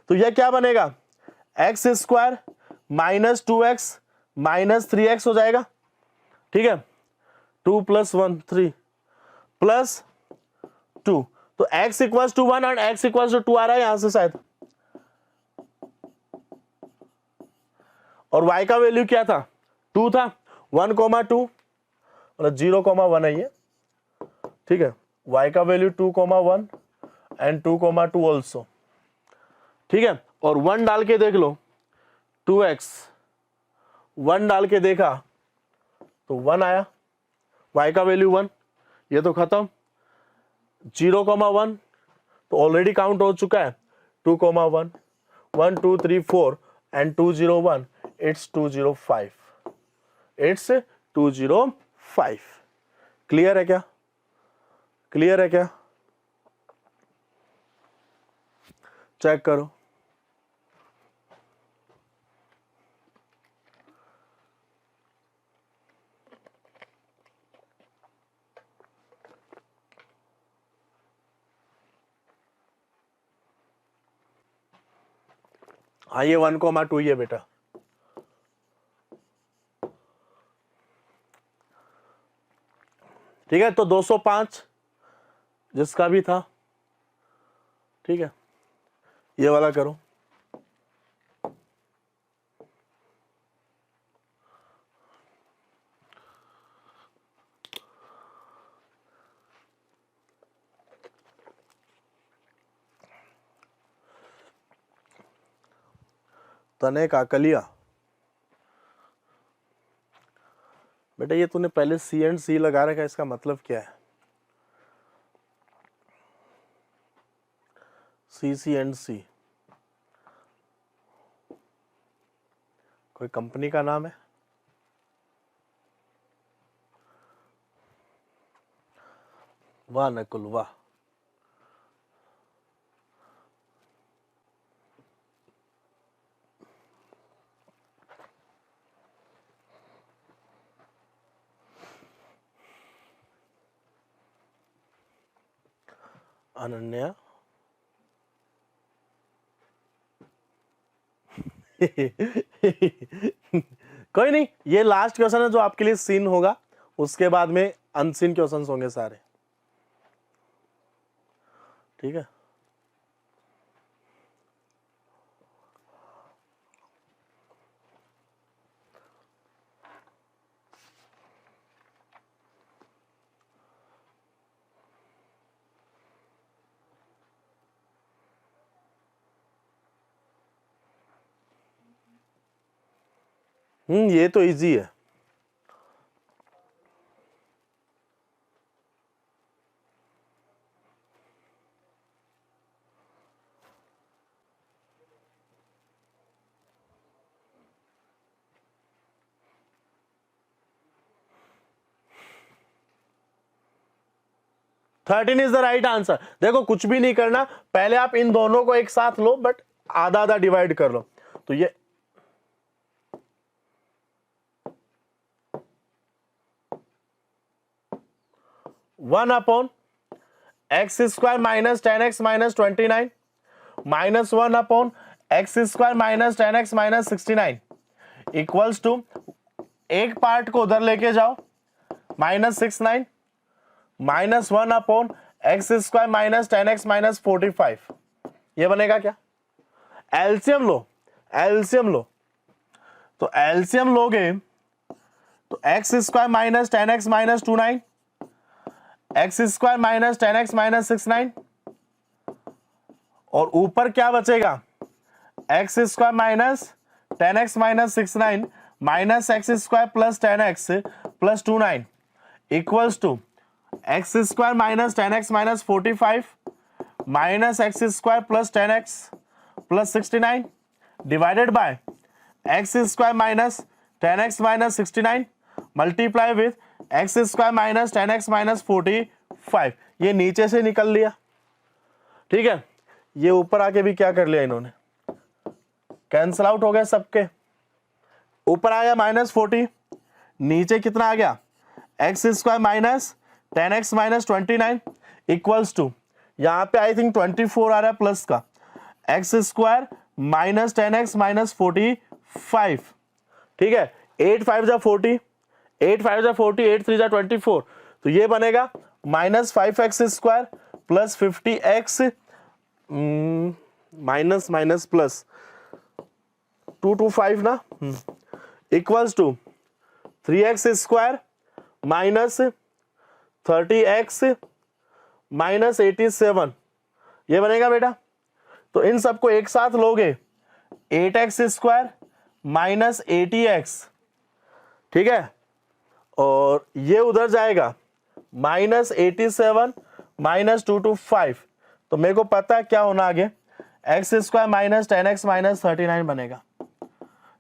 Speaker 1: तो यह क्या बनेगा? X square minus 2x minus 3x हो जाएगा, ठीक है। 2 प्लस 1 3 प्लस 2, तो x इक्वल्स टू 1 और x इक्वल्स टू 2 आ रहा है यहां से शायद, और y का वैल्यू क्या था? 2 था, 1,2 मतलब 0,1 है ये, ठीक है। y का वैल्यू 2,1 एंड 2,2 ऑल्सो, ठीक है। और 1 डाल के देख लो, 2x 1 डाल के देखा तो 1 आया, y का वैल्यू 1, ये तो खत्म। 0,1 तो ऑलरेडी काउंट हो चुका है, 2,1 1 2 3 4 एंड 201, इट्स 205, इट्स 205। क्लियर है क्या? क्लियर है क्या? चेक करो। हाँ ये 1,2 ही है बेटा। ठीक है, तो 205 जिसका भी था, ठीक है, ये वाला करो। तने काकलिया। बेटा ये तूने पहले सी एंड सी लगा रखा है, इसका मतलब क्या है? सी सी एंड सी कोई कंपनी का नाम है? वाह नकुल वाह। अनन्या कोई नहीं, ये लास्ट क्वेश्चन है जो आपके लिए सीन होगा, उसके बाद में अनसीन क्वेश्चंस होंगे सारे, ठीक है। ये तो इजी है। Thirteen is the right answer. देखो कुछ भी नहीं करना, पहले आप इन दोनों को एक साथ लो, बट आधा आधा डिवाइड कर लो। तो ये 1/x² minus 10x minus 29 minus 1/x² minus 10x minus 69 equals to, एक पार्ट को उधर लेके जाओ, -69 minus 1/x² minus 10x minus 45। ये बनेगा क्या? एलसीएम लो, एलसीएम लो। तो एलसीएम लोगे तो x² minus 10x minus 29, x² minus 10x minus 69, और ऊपर क्या बचेगा? x² minus 10x minus 69 minus x² plus 10x plus 29 equals to x² minus 10x minus 45 minus x² plus 10x plus 69 divided by x² minus 10x minus 69 multiply with x² minus 10x minus 45। ये नीचे से निकल लिया, ठीक है। ये ऊपर आके भी क्या कर लिया इन्होंने, कैंसल आउट हो गए सबके। ऊपर आ गया -40, नीचे कितना आ गया? x² minus 10x minus 29 equals to, यहां पे आई थिंक 24 आ रहा है प्लस का, x² माइनस 10x माइनस 45, ठीक है। 8 5 जा 40, 8 5 जा 40, 8 3 जा 24, तो ये बनेगा -5x² plus 50x minus minus plus 225 ना, equals to 3x² minus 30x minus 87। ये बनेगा बेटा। तो इन सबको एक साथ लोगे, 8x² माइनस 80x, ठीक है, और ये उधर जाएगा -87 माइनस 225। तो मेरे को पता है क्या होना आगे, x² माइनस 10x माइनस 39 बनेगा,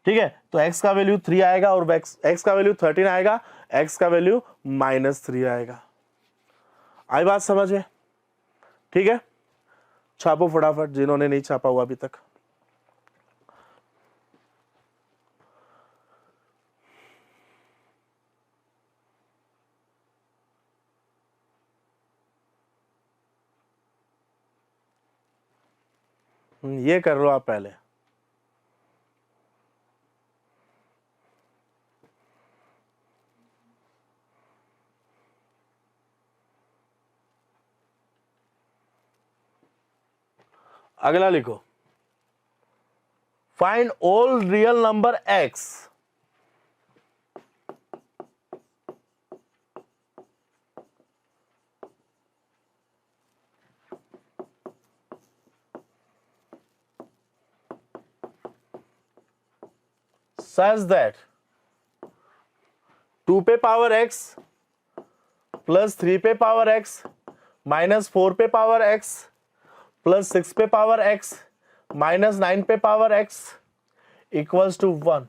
Speaker 1: ठीक है। तो x का वैल्यू 3 आएगा और x का वैल्यू 13 आएगा, x का वैल्यू -3 आएगा। आई बात समझ में? ठीक है, छापो फटाफट जिन्होंने नहीं छापा हुआ अभी तक। ये कर लो आप पहले। अगला लिखो, find all real number x such that 2 पे पावर x प्लस 3 पे पावर x माइनस 4 पे पावर x प्लस 6 पे पावर x माइनस 9 पे पावर x इक्वल्स टू 1।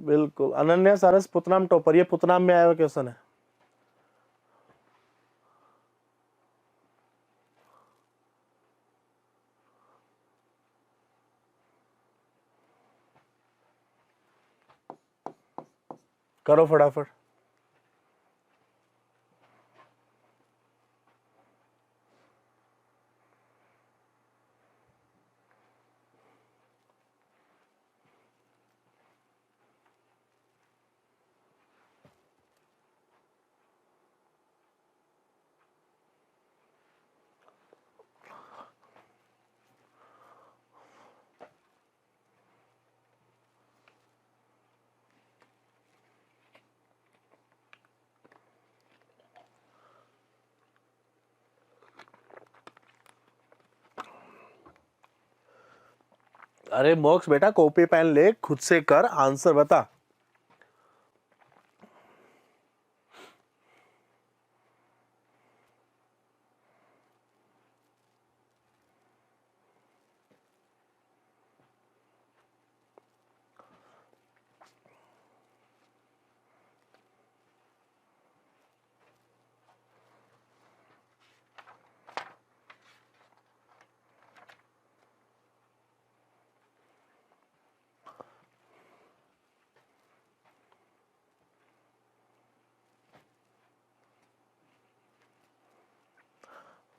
Speaker 1: बिल्कुल अनन्या सारस पुतनाम टॉपर, ये पुतनाम में आया हुआ क्वेश्चन है। करो फटाफट। अरे मोक्ष बेटा कॉपी पेन ले, खुद से कर, आंसर बता।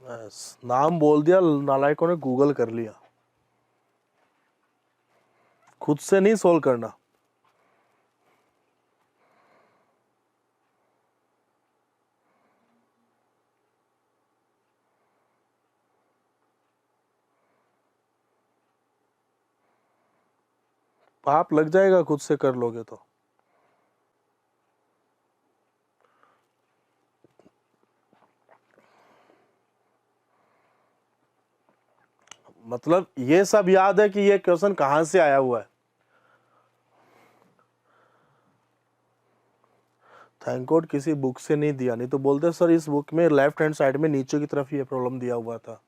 Speaker 1: बस नाम बोल दिया, नालायकों ने गूगल कर लिया, खुद से नहीं सोल्व करना। पाप लग जाएगा खुद से कर लोगे तो। मतलब ये सब याद है कि ये क्वेश्चन कहां से आया हुआ है। थैंक गॉड किसी बुक से नहीं दिया, नहीं तो बोलते सर इस बुक में लेफ्ट हैंड साइड में नीचे की तरफ ये प्रॉब्लम दिया हुआ था।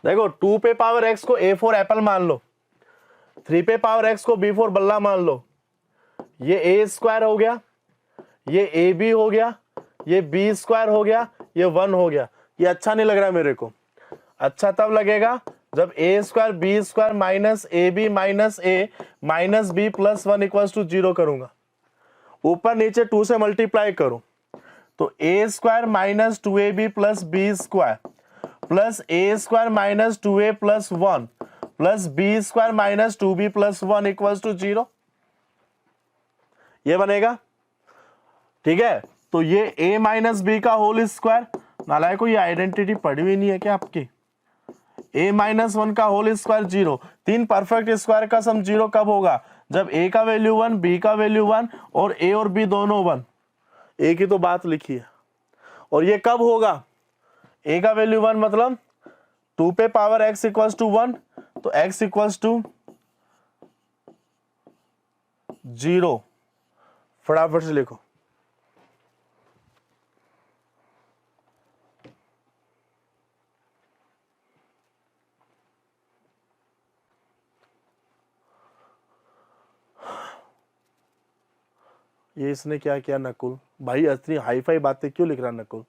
Speaker 1: देखो 2 पे पावर x को a फॉर एप्पल मान लो, 3 पे पावर x को b फॉर बल्ला मान लो, ये a स्क्वायर हो गया, ये ए बी हो गया, ये बी स्क्वायर हो गया, ये 1 हो गया। ये अच्छा नहीं लग रहा मेरे को। अच्छा तब लगेगा जब A square B square minus A minus B plus 1 equals to 0 करूंगा, ऊपर नीचे 2 से मल्टीप्लाई करूं तो A square minus 2ab plus B square plus A square minus 2a plus 1 plus B square minus 2b plus 1 equals to 0, ये बनेगा। ठीक है, तो ये a माइनस बी का होल स्क्वायर, नालायक को ये आइडेंटिटी पढ़ी हुई नहीं है क्या आपकी? a माइनस 1 का होल स्क्वायर 0, 3 परफेक्ट स्क्वायर का सम 0 कब होगा? जब a का वैल्यू 1, b का वैल्यू 1 और a और b दोनों 1। a की तो बात लिखी है। और ये कब होगा? a का वैल्यू 1 मतलब 2 पे पावर x इक्वल्स टू 1, तो x इक्वल्स टू 0। फटाफट से लिखो। ये इसने क्या किया नकुल भाई, इतनी हाई फाई बातें क्यों लिख रहा नकुल?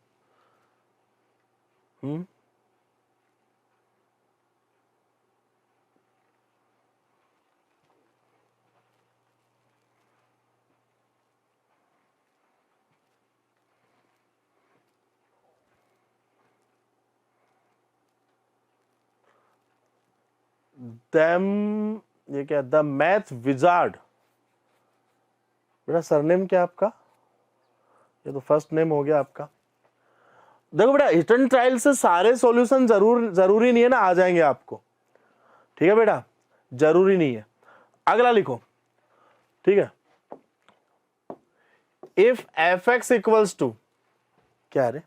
Speaker 1: देम ये क्या, द मैथ विजार्ड बेटा सरनेम क्या आपका? ये तो फर्स्ट नेम हो गया आपका। देखो बेटा रिटर्न ट्रायल से सारे सॉल्यूशन जरूरी नहीं है ना आ जाएंगे आपको, ठीक है बेटा, जरूरी नहीं है। अगला लिखो, ठीक है, if f x equals to क्या रे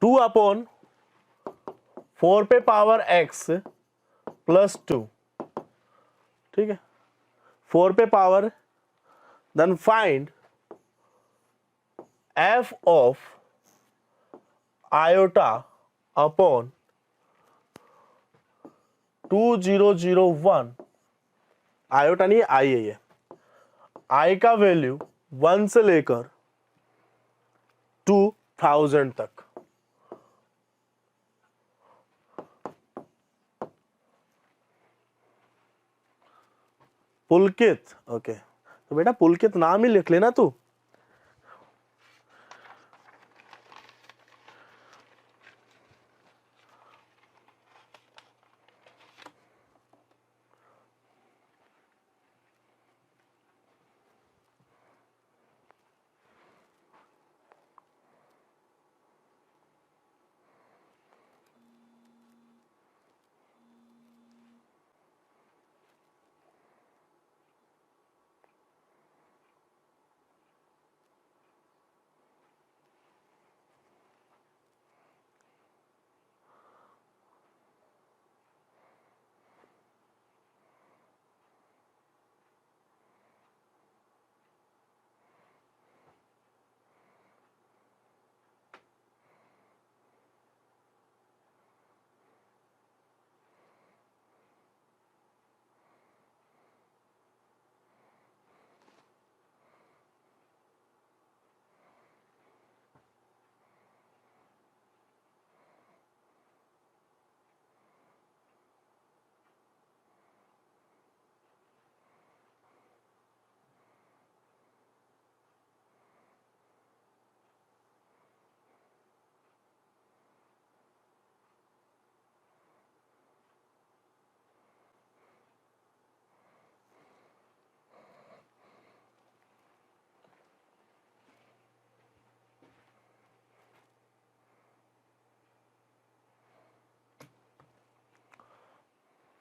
Speaker 1: 2/4 पे पावर x +2, ठीक है, 4 पे power, then find f of iota upon 2001, iota नहीं आई है ये, आई का वैल्यू 1 से लेकर 2000 तक। पुलकित, ओके, तो बेटा पुलकित नाम ही लिख लेना तू।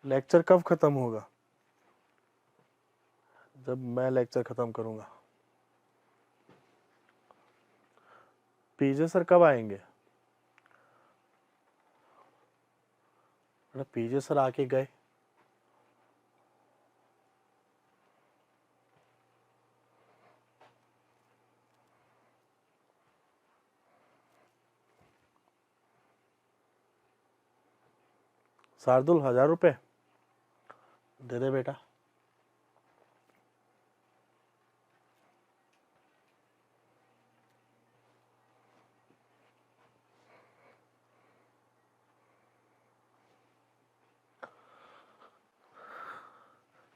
Speaker 1: लेक्चर कब खत्म होगा? जब मैं लेक्चर खत्म करूंगा। पीजे सर कब आएंगे? पीजे सर आके गए। शार्दुल 1000 रुपए दे दे बेटा।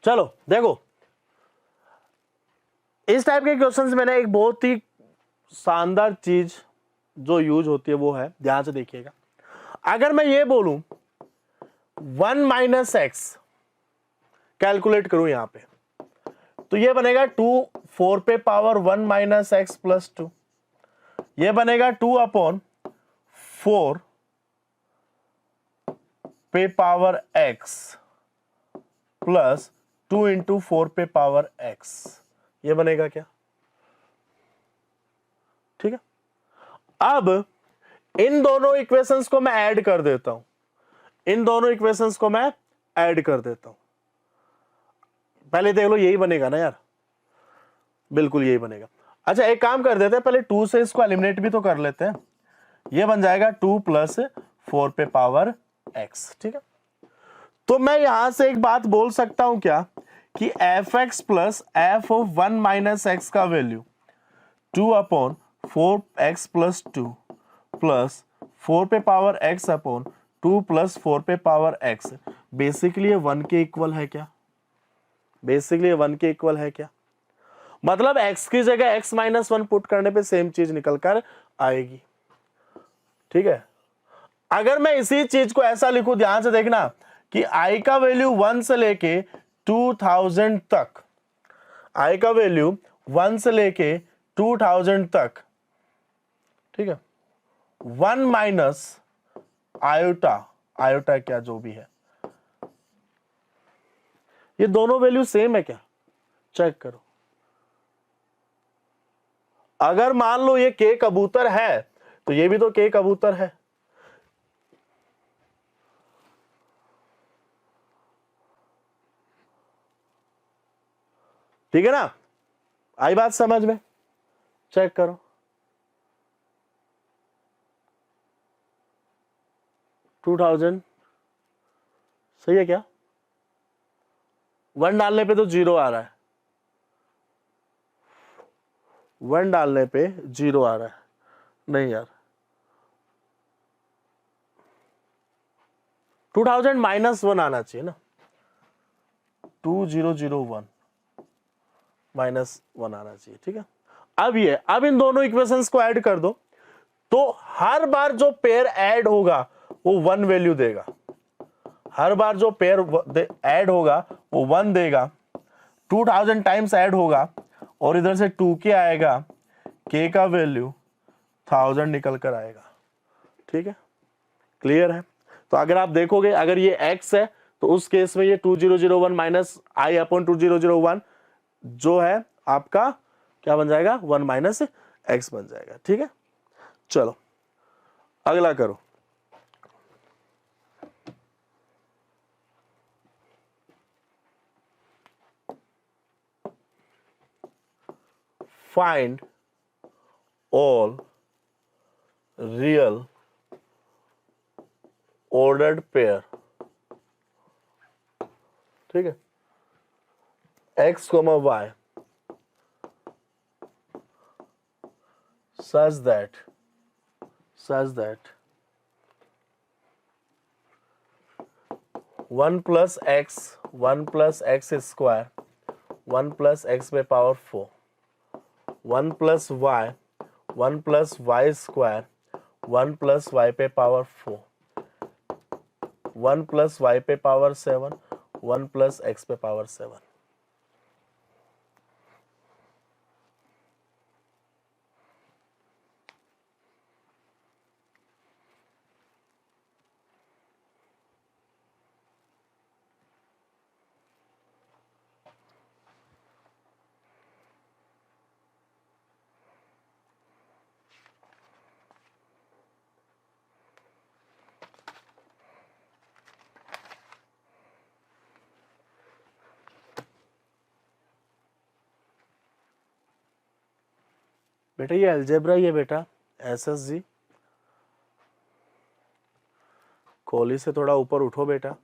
Speaker 1: चलो देखो इस टाइप के क्वेश्चंस में ना एक बहुत ही शानदार चीज जो यूज होती है वो है, ध्यान से देखिएगा, अगर मैं ये बोलूं 1 - x कैलकुलेट करूं यहां पे, तो ये बनेगा 2 4 पे पावर 1 - x + 2, ये बनेगा 2/4 पे पावर x + 2 × 4 पे पावर x, ये बनेगा क्या? ठीक है, अब इन दोनों इक्वेशंस को मैं ऐड कर देता हूं, इन दोनों इक्वेशंस को मैं ऐड कर देता हूं। पहले देख लो यही बनेगा ना यार, बिल्कुल यही बनेगा। अच्छा एक काम कर देते हैं, पहले 2 से इसको एलिमिनेट भी तो कर लेते हैं, ये बन जाएगा 2 + 4 पे पावर x, ठीक है। तो मैं यहां से एक बात बोल सकता हूं क्या कि f(x) + f of 1 - x का वैल्यू 2/4x + 2 + 4 पे पावर x अपॉन 2 + 4 पे पावर x बेसिकली ये 1 के इक्वल है क्या? बेसिकली ये 1 के इक्वल है क्या? मतलब x की जगह x - 1 पुट करने पे सेम चीज निकल कर आएगी, ठीक है। अगर मैं इसी चीज को ऐसा लिखूं, ध्यान से देखना कि i का वैल्यू 1 से लेके 2000 तक, i का वैल्यू 1 से लेके 2000 तक, ठीक है, 1 माइनस आयोटा, आयोटा क्या जो भी है, ये दोनों वैल्यू सेम है क्या, चेक करो। अगर मान लो ये के कबूतर है तो ये भी तो के कबूतर है, ठीक है ना, आई बात समझ में, चेक करो। टू 2000 सही है क्या, 1 डालने पे तो 0 आ रहा है, 1 डालने पे 0 आ रहा है, नहीं यार 2000 -1 आना चाहिए ना, 2001 -1 आना चाहिए, ठीक है। अब इन दोनों इक्वेशंस को ऐड कर दो, तो हर बार जो पेयर ऐड होगा वो 1 वैल्यू देगा, हर बार जो पेयर ऐड होगा वो 1 देगा, 2000 टाइम्स ऐड होगा और इधर से 2k आएगा, k का वैल्यू 1000 निकल कर आएगा, ठीक है, क्लियर है। तो अगर आप देखोगे अगर ये x है तो उस केस में ये 2001 माइनस आई अपॉन 2001 जो है आपका क्या बन जाएगा, 1 माइनस एक्स बन जाएगा, ठीक है। चलो अगला करो, find all real ordered pair, ठीक है, x, y such that 1 plus x square 1 plus x by power 4 1 plus y 1 plus y square 1 plus y पे पावर 4 1 plus y पे पावर 7 1 plus x पे पावर 7, बेटा ये अलजेब्रा ही है बेटा, SSG, Kohli से थोड़ा ऊपर उठो बेटा,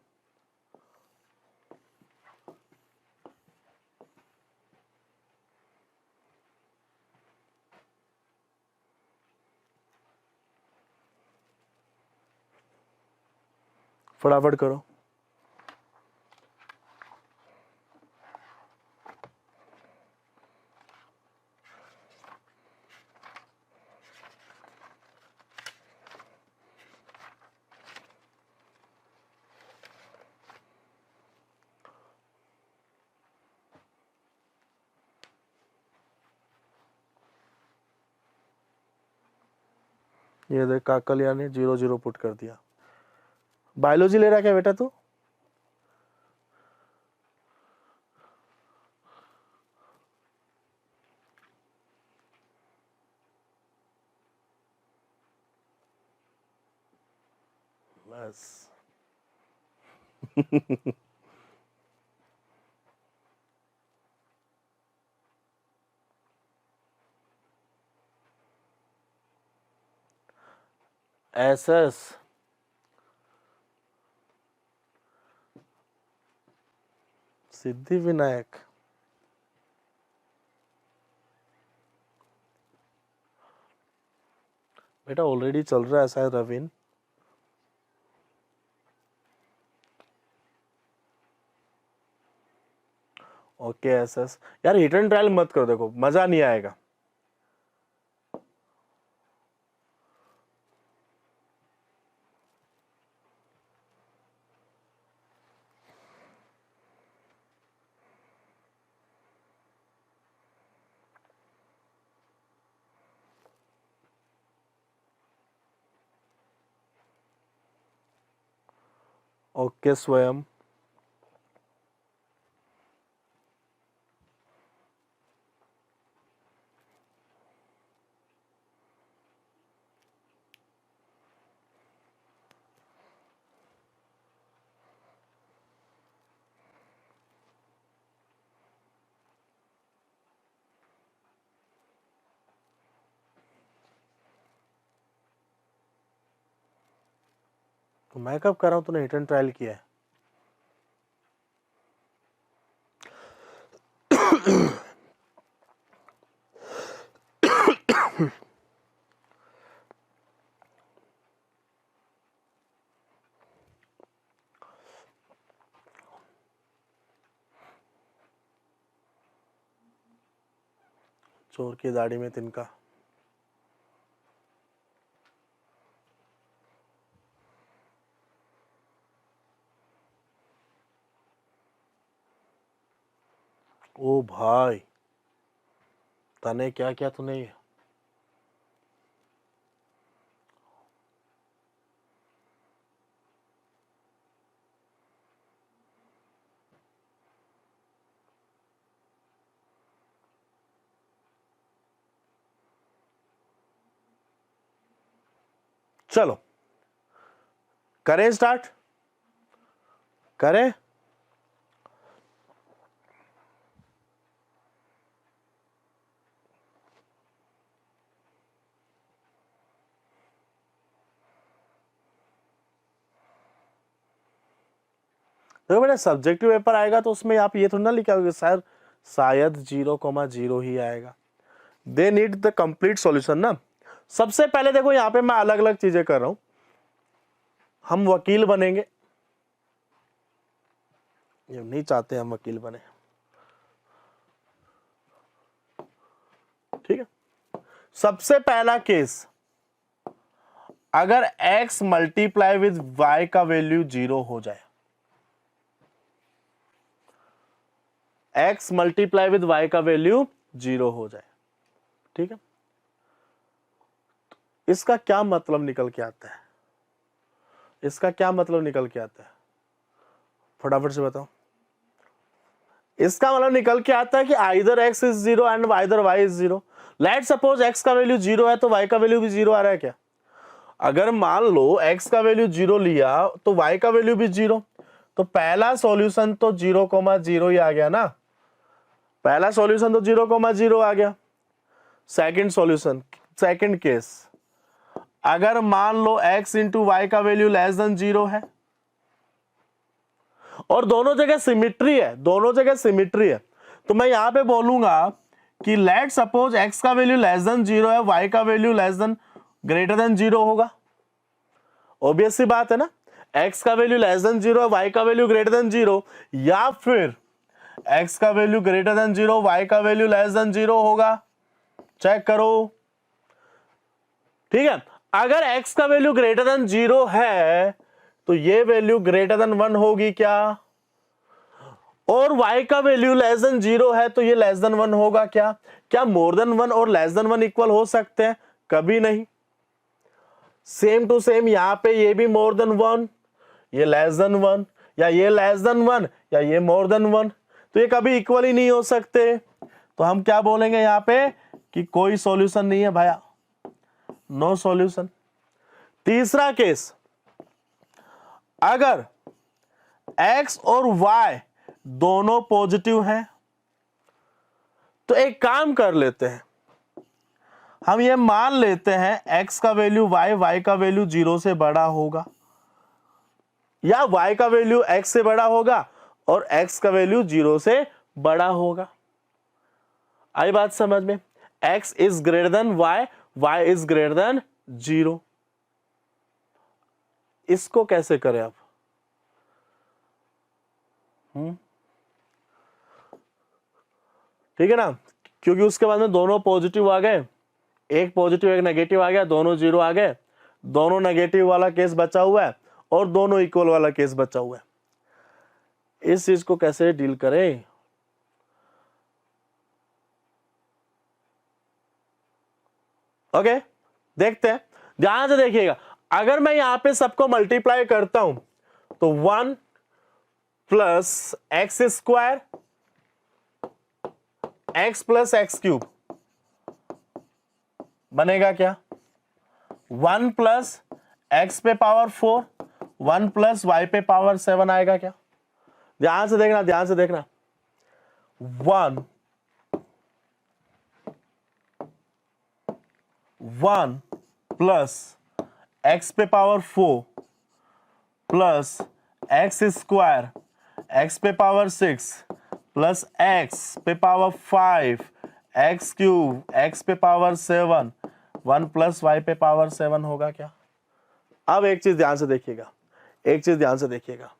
Speaker 1: फटाफट करो। ये देख काकलिया ने 0 पुट कर दिया। बायोलॉजी ले रहा क्या बेटा तू? बस एसएस सिद्धि विनायक, बेटा ऑलरेडी चल रहा है शायद रवीन। ओके एसएस, यार हिट एंड ट्रायल मत करो, देखो मजा नहीं आएगा। ओके स्वयं, तो मैं कब कर रहा हूं, तूने हिट एंड ट्रायल किया है। चोर की दाढ़ी में तिनका। ओ भाई, तने क्या किया तूने ये। चलो करें स्टार्ट, करें। देखो बेटा, सब्जेक्टिव पेपर आएगा तो उसमें आप ये थोड़ा ना लिखा होगा सर शायद 0,0 ही आएगा। They need the complete solution ना। सबसे पहले देखो यहां पे मैं अलग अलग चीजें कर रहा हूं। हम वकील बनेंगे, ये नहीं चाहते हम वकील बने, ठीक है। सबसे पहला केस, अगर x मल्टीप्लाई विद y का वैल्यू 0 हो जाए, x मल्टीप्लाई विद y का वैल्यू 0 हो जाए, ठीक है। इसका क्या मतलब निकल के आता है, इसका क्या मतलब निकल के आता है, फटाफट से बताओ। इसका मतलब निकल के आता है कि either x is 0 and either y is 0। Let suppose x का वैल्यू 0 है तो y का वैल्यू भी 0 आ रहा है क्या। अगर मान लो x का वैल्यू 0 लिया तो y का वैल्यू भी 0, तो पहला सॉल्यूशन तो 0,0 ही आ गया ना। पहला सॉल्यूशन तो 0,0 आ गया। सेकंड सॉल्यूशन, सेकंड केस, अगर मान लो x इंटू वाई का वैल्यू लेस देन 0 है और दोनों जगह सिमिट्री है, दोनों जगह सिमिट्री है, तो मैं यहां पे बोलूंगा कि लेट सपोज x का वैल्यू लेस देन 0 है, y का value less than greater than 0 होगा। ऑब्वियस सी बात है ना, x का वैल्यू लेस देन 0 है, y का वैल्यू ग्रेटर देन 0, या फिर x का वैल्यू ग्रेटर देन 0, y का वैल्यू लेस देन 0 होगा। चेक करो, ठीक है। अगर x का वैल्यू ग्रेटर देन 0 है तो ये वैल्यू ग्रेटर देन 1 होगी क्या, और y का वैल्यू लेस देन 0 है तो ये लेस देन 1 होगा क्या। क्या मोर देन 1 और लेस देन 1 इक्वल हो सकते हैं, कभी नहीं। सेम टू सेम यहां पे ये भी मोर देन 1, ये लेस देन 1, या ये लेस देन 1 या ये मोर देन 1, तो ये कभी इक्वल ही नहीं हो सकते। तो हम क्या बोलेंगे यहां पे कि कोई सॉल्यूशन नहीं है भाया, नो सॉल्यूशन। तीसरा केस, अगर x और y दोनों पॉजिटिव हैं तो एक काम कर लेते हैं, हम ये मान लेते हैं x का वैल्यू y का वैल्यू 0 से बड़ा होगा, या y का वैल्यू x से बड़ा होगा और x का वैल्यू 0 से बड़ा होगा। आई बात समझ में, x is greater than y is greater than 0। इसको कैसे करें आप, ठीक है ना, क्योंकि उसके बाद में दोनों पॉजिटिव आ गए, एक पॉजिटिव एक नेगेटिव आ गया, दोनों 0 आ गए, दोनों नेगेटिव वाला केस बचा हुआ है और दोनों इक्वल वाला केस बचा हुआ है। इस चीज को कैसे डील करें, ओके देखते हैं, ध्यान से देखिएगा। अगर मैं यहां पे सबको मल्टीप्लाई करता हूं तो 1 plus x square x plus x cube बनेगा क्या? 1 प्लस एक्स पे पावर 4 1 प्लस वाई पे पावर 7 आएगा क्या? ध्यान से देखना, ध्यान से देखना। 1 प्लस एक्स पे power 4 plus x square x पे पावर 6 प्लस एक्स पे पावर 5 एक्स क्यूब एक्स पे पावर 7 1 प्लस वाई पे पावर 7 होगा क्या? अब एक चीज ध्यान से देखिएगा, एक चीज ध्यान से देखिएगा,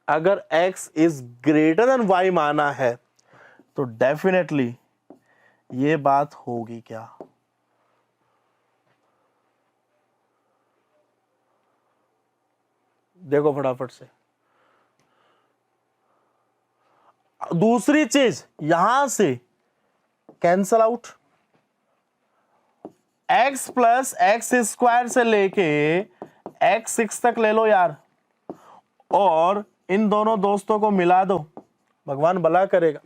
Speaker 1: अगर x is greater than y माना है तो डेफिनेटली ये बात होगी क्या? देखो फटाफट से। दूसरी चीज यहां से cancel out, x plus x square से लेके x6 तक ले लो यार, और इन दोनों दोस्तों को मिला दो, भगवान भला करेगा।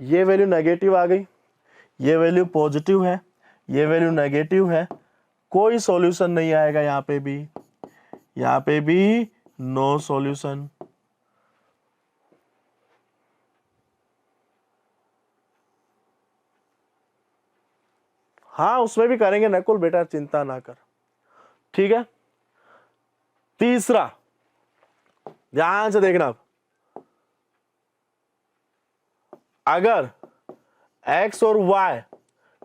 Speaker 1: ये वैल्यू नेगेटिव आ गई, ये वैल्यू पॉजिटिव है, ये वैल्यू नेगेटिव है, कोई सॉल्यूशन नहीं आएगा यहां पे भी, यहां पे भी नो सॉल्यूशन। हाँ उसमें भी करेंगे नकुल बेटा, चिंता ना कर, ठीक है। तीसरा ध्यान से देखना, अगर x और y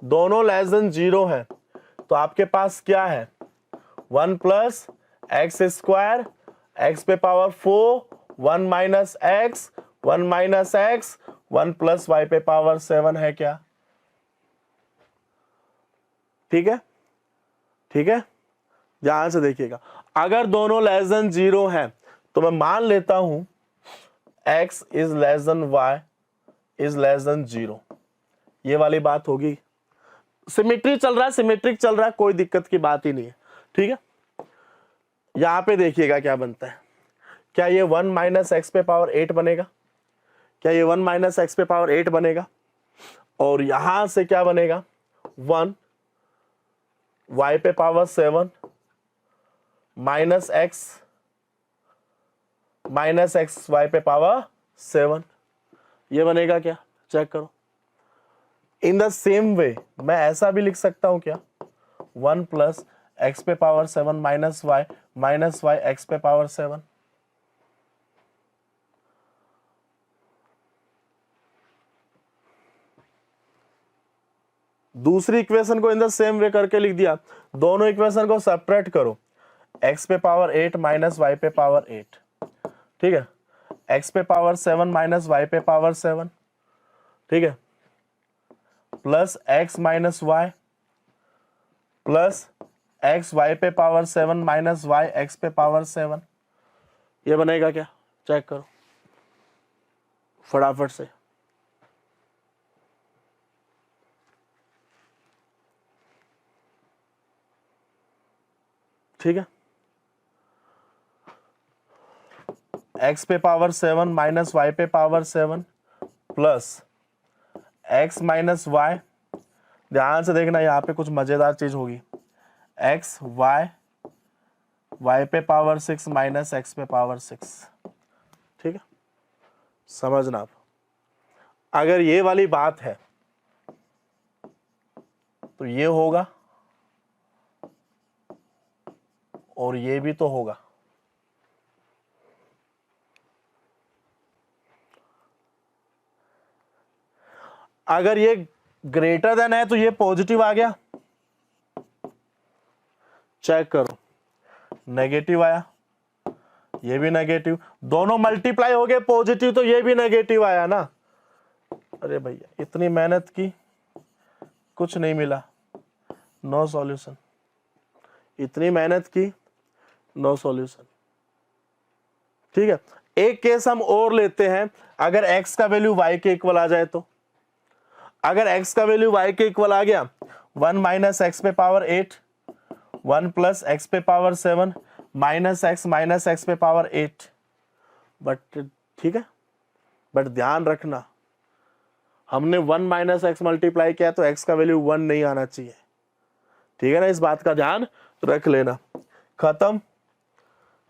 Speaker 1: दोनों लेस देन 0 है तो आपके पास क्या है? 1 प्लस एक्स स्क्वायर एक्स पे power 4 1 minus x 1 minus x 1 plus y पे पावर 7 है क्या? ठीक है, ठीक है, ध्यान से देखिएगा। अगर दोनों लेस देन 0 है तो मैं मान लेता हूं x is less than y is less than 0, ये वाली बात होगी। सिमेट्री चल रहा है, सिमेट्रिक चल रहा है, कोई दिक्कत की बात ही नहीं है, ठीक है। यहां पे देखिएगा क्या बनता है, क्या ये 1 माइनस एक्स पे पावर 8 बनेगा? क्या ये 1 माइनस एक्स पे पावर 8 बनेगा? और यहां से क्या बनेगा? 1 वाई पे पावर 7 माइनस एक्स वाई पे पावर 7, ये बनेगा क्या? चेक करो। इन द सेम वे मैं ऐसा भी लिख सकता हूं क्या? 1 प्लस एक्स पे पावर 7 माइनस वाई एक्स पे पावर 7, दूसरी इक्वेशन को इन द सेम वे करके लिख दिया। दोनों इक्वेशन को सेपरेट करो, x पे पावर 8 माइनस वाई पे पावर 8, ठीक है, x पे पावर 7 माइनस वाई पे पावर 7, ठीक है, plus x minus y plus x y पे पावर 7 माइनस वाई एक्स पे पावर 7, ये बनेगा क्या? चेक करो फटाफट से। ठीक है, x पे पावर 7 माइनस वाई पे power 7 plus x minus y, ध्यान से देखना यहां पे कुछ मजेदार चीज होगी, x वाई पे पावर 6 माइनस एक्स पे पावर 6, ठीक है, समझना आप। अगर ये वाली बात है तो ये होगा और ये भी तो होगा। अगर ये ग्रेटर देन है तो ये पॉजिटिव आ गया, चेक करो, नेगेटिव आया, ये भी नेगेटिव, दोनों मल्टीप्लाई हो गए पॉजिटिव तो ये भी नेगेटिव आया ना। अरे भैया इतनी मेहनत की कुछ नहीं मिला, नो सॉल्यूशन, इतनी मेहनत की नो सॉल्यूशन। ठीक है, एक केस हम और लेते हैं, अगर x का वैल्यू y के इक्वल आ जाए तो, अगर x का वैल्यू y के इक्वल आ गया 1 माइनस एक्स पे पावर 8 1 प्लस एक्स पे पावर 7 माइनस एक्स पे पावर 8, बट ठीक है, बट ध्यान रखना हमने 1 माइनस एक्स मल्टीप्लाई किया तो एक्स का वैल्यू 1 नहीं आना चाहिए, ठीक है ना, इस बात का ध्यान रख लेना। खत्म,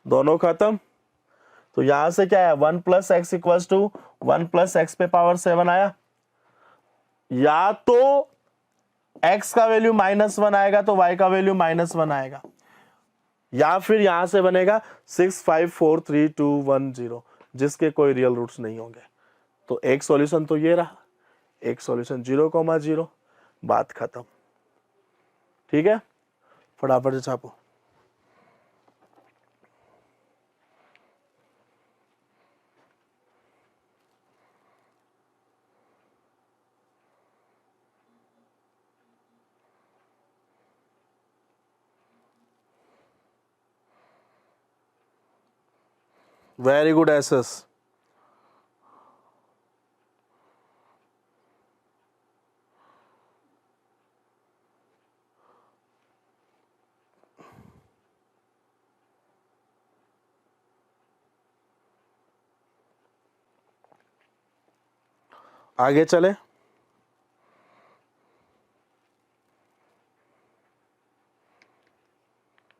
Speaker 1: दोनों खत्म। तो यहां से क्या है 1 plus x equals to 1 plus x पे पावर 7 आया, या तो x का वैल्यू -1 आएगा तो y का वैल्यू -1 आएगा, या फिर यहां से बनेगा 6 5 4 3 2 1 0 जिसके कोई रियल रूट्स नहीं होंगे। तो एक सॉल्यूशन तो ये रहा, एक सॉल्यूशन 0,0, बात खत्म। ठीक है, फटाफट से छापो। Very good SS. आगे चले,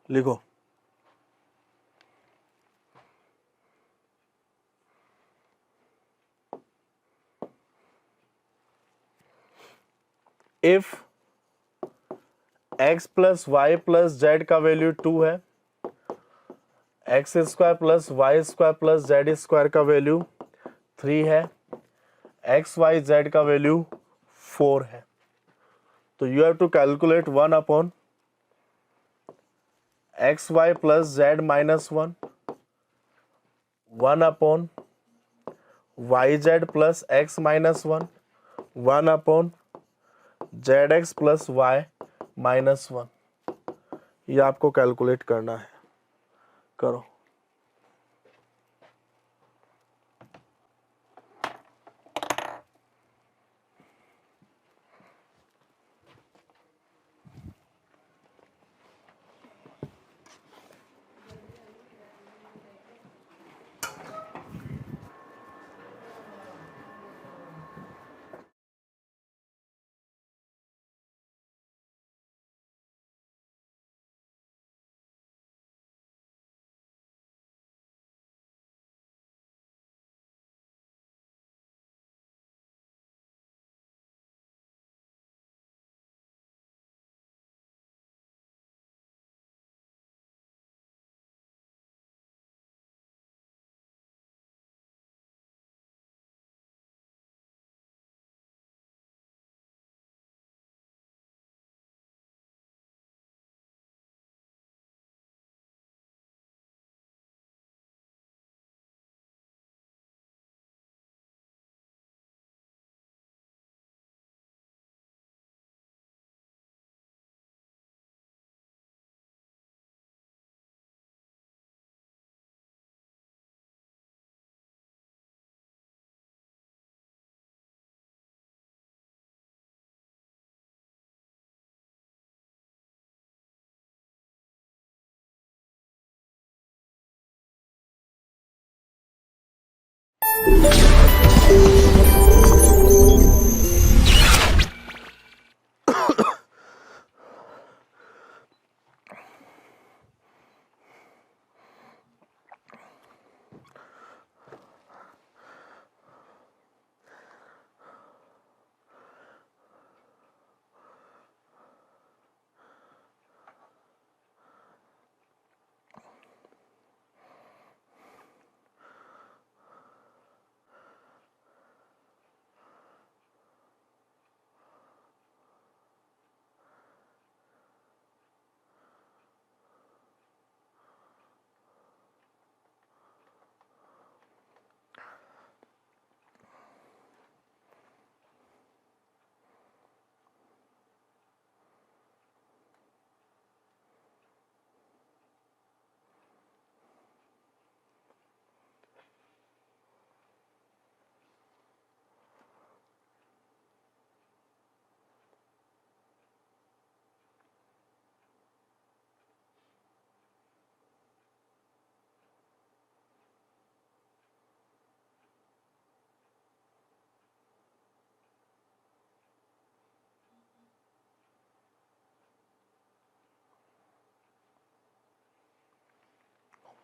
Speaker 1: लिखो if x plus Y plus z का वैल्यू 2 है, x square plus Y square plus z square का वैल्यू 3 है, एक्स वाई जेड का वैल्यू 4 है, तो you have to calculate 1 upon x Y plus z -1, 1 upon y z plus x -1, 1 upon z x plus y -1। ये आपको calculate करना है, करो।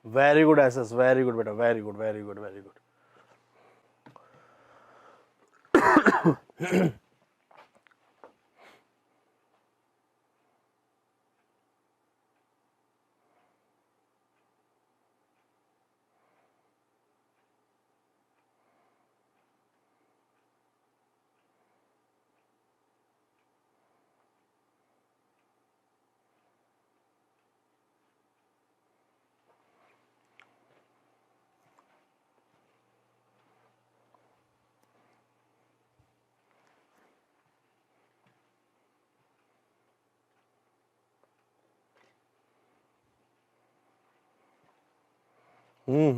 Speaker 1: Very good SS, very good बेटा, very good very good very good.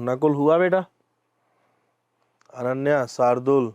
Speaker 1: Nakul हुआ बेटा, Ananya, Shardul,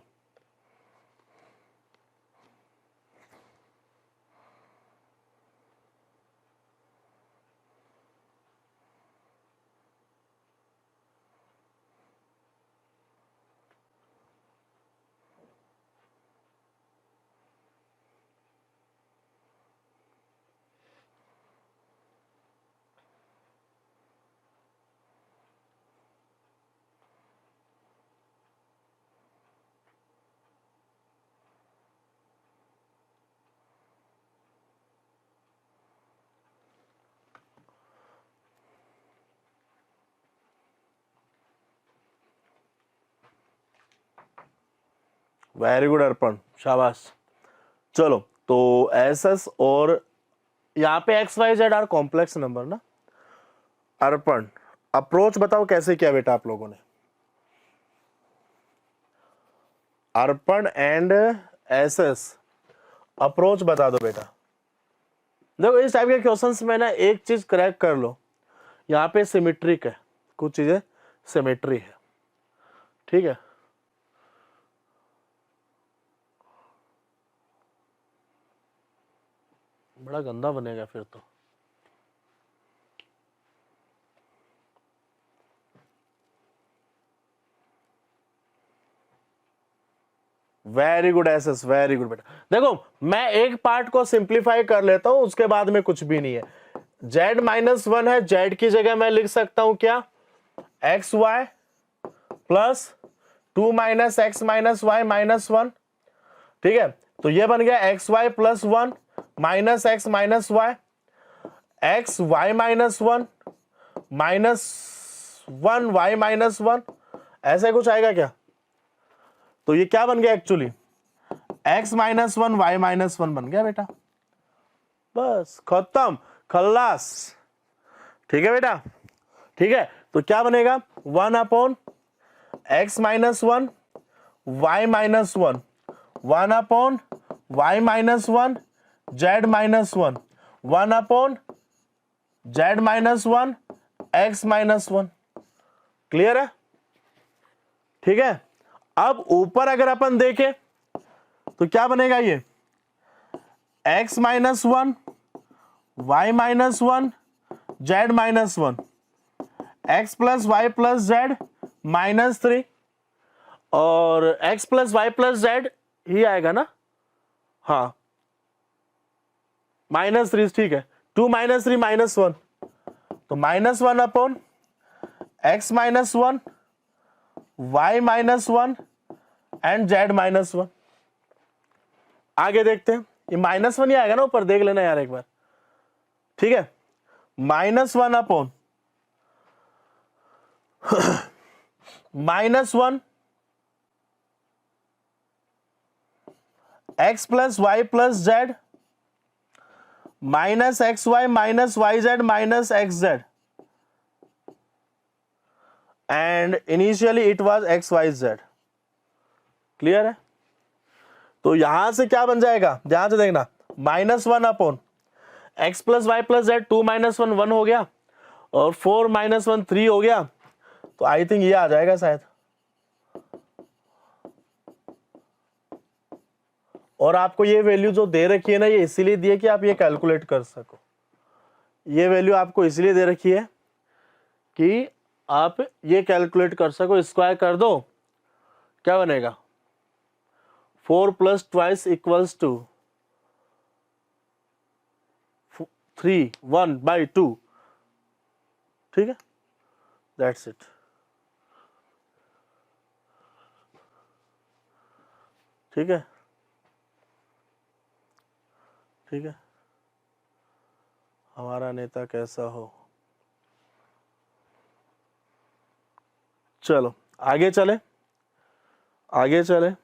Speaker 1: very good Arpan, शाबाश। चलो तो एस एस और यहाँ पे x y z are complex number ना। अर्पण, अप्रोच बताओ कैसे किया बेटा आप लोगों ने। अर्पण एंड एस एस, अप्रोच बता दो बेटा। देखो इस टाइप के क्वेश्चंस में ना एक चीज क्रैक कर लो, यहाँ पे सिमेट्रिक है, कुछ चीजें सिमेट्री है, ठीक है। बड़ा गंदा बनेगा फिर तो। Very good SS, very good बेटा। देखो मैं एक पार्ट को सिंप्लीफाई कर लेता हूं, उसके बाद में कुछ भी नहीं है। z -1 है, z की जगह मैं लिख सकता हूं क्या, x Y plus 2 - x - y -1, ठीक है। तो ये बन गया x Y plus 1 minus x minus y, x Y -1 -1 y -1, ऐसे कुछ आएगा क्या। तो ये क्या बन गया एक्चुअली, x -1 y -1 बन गया बेटा, बस खत्म, खल्लास, ठीक है बेटा, ठीक है। तो क्या बनेगा 1/x -1 y -1, 1/y -1 z -1, 1/z -1 x -1, clear है, ठीक है। अब ऊपर अगर अपन देखें तो क्या बनेगा, ये x -1 y -1 z -1, x plus Y plus Z -3, और x plus Y plus Z ही आएगा ना, हाँ -3, ठीक है। 2 - 3 -1, तो -1/x -1 y -1 एंड z -1। आगे देखते हैं, ये -1 ही आएगा ना ऊपर, देख लेना यार एक बार, ठीक है। -1/-1 x plus Y plus z -xy - yz - xz, and initially it was xyz, clear है। तो यहां से क्या बन जाएगा, ध्यान से देखना, -1/x plus Y plus Z, 2 - 1 1 हो गया, और 4 - 1 3 हो गया, तो आई थिंक ये आ जाएगा शायद। और आपको ये वैल्यू जो दे रखी है ना, ये इसीलिए दी है कि आप ये कैलकुलेट कर सको। ये वैल्यू आपको इसलिए दे रखी है कि आप ये कैलकुलेट कर सको। स्क्वायर कर दो, क्या बनेगा, 4 + 2 = 3 1/2, ठीक है। That's it. ठीक है, ठीक है, हमारा नेता कैसा हो। चलो आगे चले, आगे चले।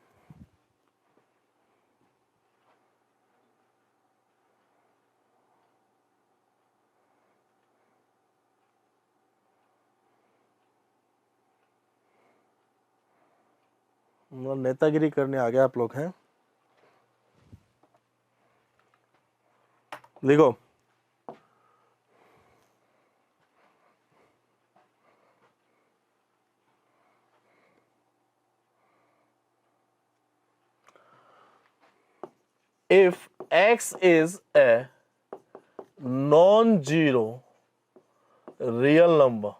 Speaker 1: नेतागिरी करने आ गए आप लोग हैं। देखो if x is a non-zero real number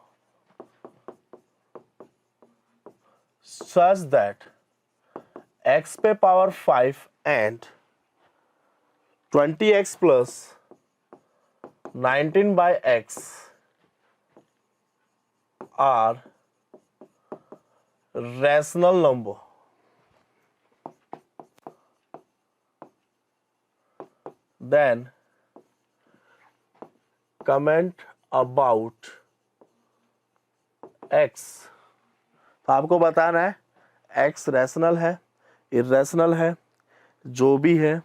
Speaker 1: such that x पे power 5 and 20x plus 19 by x are rational number, then comment about x। तो आपको बताना है x रैशनल है, इरेशनल है, जो भी है,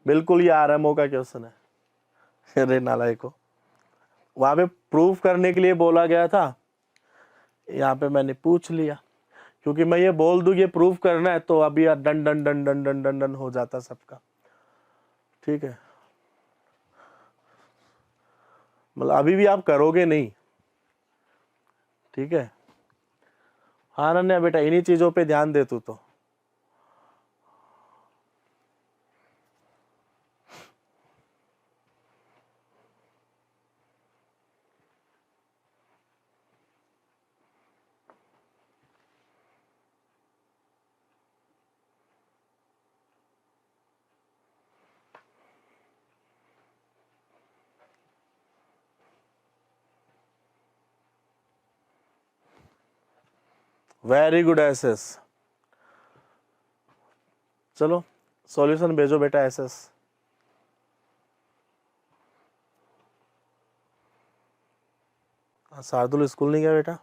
Speaker 1: बिल्कुल ये आरएमओ का क्वेश्चन है। अरे नालायको, वहां पे प्रूफ करने के लिए बोला गया था, यहाँ पे मैंने पूछ लिया, क्योंकि मैं ये बोल दूं ये प्रूफ करना है तो अभी done done done done done done done हो जाता सबका। ठीक है, मतलब अभी भी आप करोगे नहीं। ठीक है, हाँ अनन्या बेटा इन्हीं चीजों पे ध्यान दे तू तो। Very good SS. चलो सॉल्यूशन भेजो बेटा एसएस। शार्दुल स्कूल नहीं गया बेटा?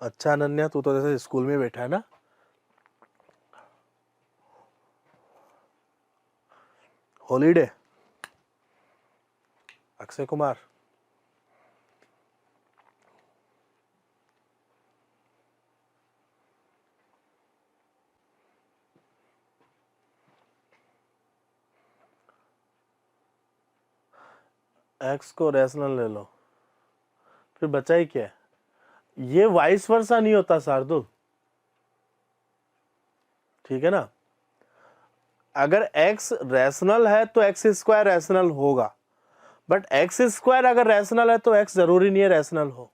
Speaker 1: अच्छा अनन्या तू तो जैसे स्कूल में बैठा है ना। हॉलीडे अक्षय कुमार। एक्स को रैशनल ले लो, फिर बचा ही क्या है? ये वाइस वर्सा नहीं होता शार्दुल। ठीक है ना, अगर x रैशनल है तो एक्स स्क्वायर रैशनल होगा, बट एक्स स्क्वायर अगर रैशनल है तो x जरूरी नहीं है रैशनल हो।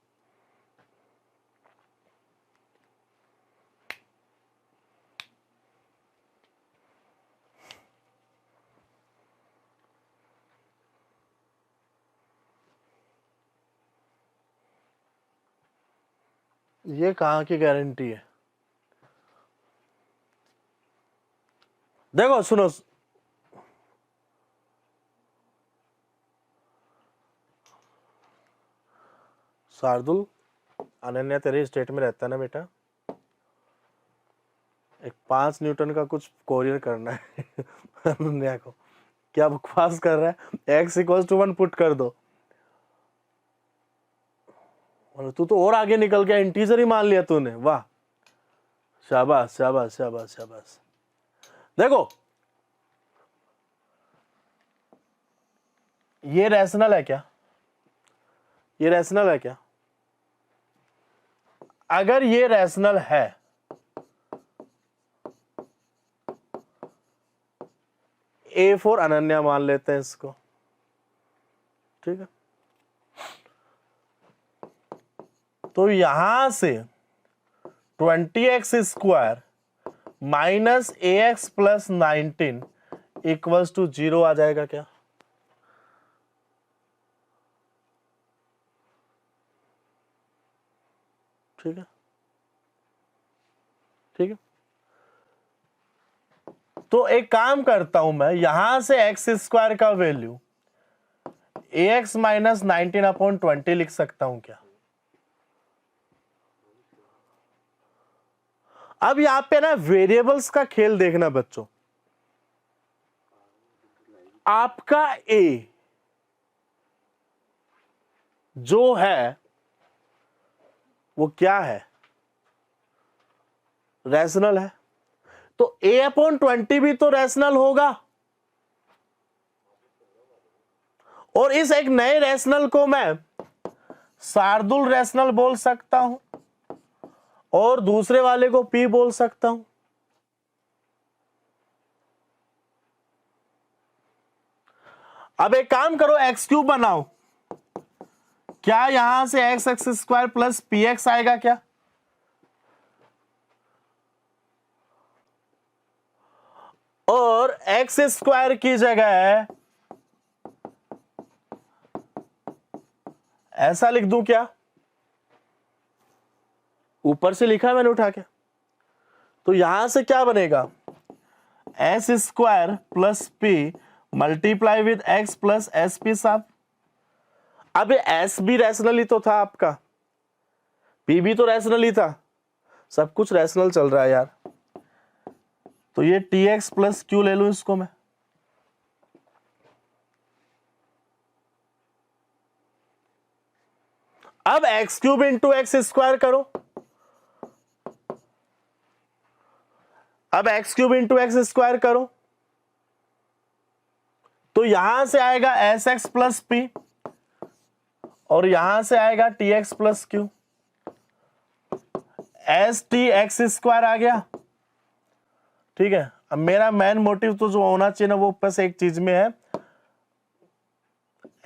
Speaker 1: ये कहाँ की गारंटी है? देखो सुनो, शार्दुल अनन्या तेरे स्टेट में रहता है ना बेटा, एक 5 न्यूटन का कुछ कोरियर करना है अनन्या को। क्या बकवास कर रहा है, x इक्वल टू 1 पुट कर दो। तू तो और आगे निकल गया, इंटीजर ही मान लिया तूने, वाह, शाबाश शाबाश शाबाश शाबाश। देखो ये रैशनल है क्या, ये रैशनल है क्या? अगर ये रैशनल है A फॉर अनन्या मान लेते हैं इसको, ठीक है। तो यहां से 20x square minus ax plus 19 equals to 0 आ जाएगा क्या? ठीक है, ठीक है। तो एक काम करता हूं मैं, यहां से एक्स स्क्वायर का वैल्यू ax माइनस 19 अपॉन 20 लिख सकता हूं क्या? अब यहां पे ना वेरिएबल्स का खेल देखना बच्चों। आपका a जो है वो क्या है, रैशनल है। तो a अपॉन 20 भी तो रैशनल होगा, और इस एक नए रैशनल को मैं शार्दुल रैशनल बोल सकता हूं और दूसरे वाले को p बोल सकता हूं। अब एक काम करो, एक्स क्यूब बनाओ, क्या यहां से x x square plus P x आएगा क्या? और एक्स स्क्वायर की जगह ऐसा लिख दूं क्या? ऊपर से लिखा मैंने उठा के। तो यहां से क्या बनेगा, S square plus P multiply with x plus S P साहब। अब एस भी रैशनल ही तो था आपका, पी भी तो रैशनल ही था, सब कुछ रैशनल चल रहा है यार। तो ये टी एक्स प्लस क्यू ले लूं इसको मैं। अब x cube into x square करो, अब x cube into x square करो, तो यहां से आएगा एस एक्स प्लस पी और यहां से आएगा T X plus Q, S T X square आ गया। ठीक है, अब मेरा मेन मोटिव तो जो होना चाहिए ना वो बस एक चीज में है,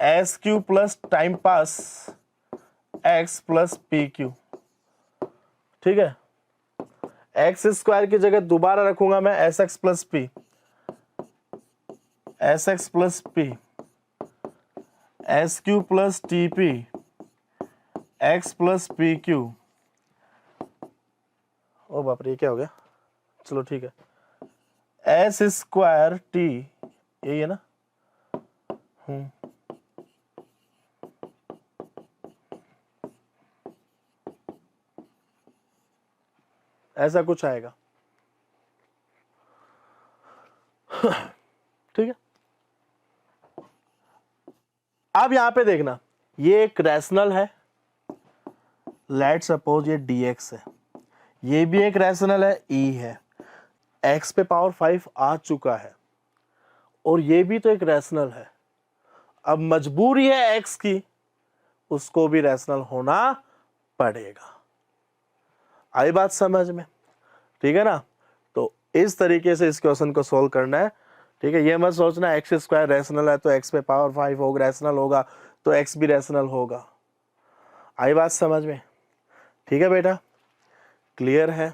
Speaker 1: S Q plus time pass X plus P Q. ठीक है, एक्स स्क्वायर की जगह दोबारा रखूंगा मैं S X plus P, S X plus P, S Q plus T P X plus P Q. ओ बाप रे, क्या हो गया? चलो ठीक है, एस स्क्वायर टी, यही है ना? ऐसा कुछ आएगा। ठीक है, अब यहां पे देखना, ये एक रैशनल है, लेट सपोज ये dx है, ये भी एक रैशनल है, e है, x पे पावर 5 आ चुका है, और ये भी तो एक रैशनल है। अब मजबूरी है x की, उसको भी रैशनल होना पड़ेगा। आई बात समझ में? ठीक है ना? तो इस तरीके से इस क्वेश्चन को सोल्व करना है। ठीक है, ये मत सोचना एक्स स्क्वायर रैशनल है तो एक्स पे पावर 5 होगा, रैशनल होगा तो एक्स भी रैशनल होगा। आई बात समझ में? ठीक है बेटा, क्लियर है?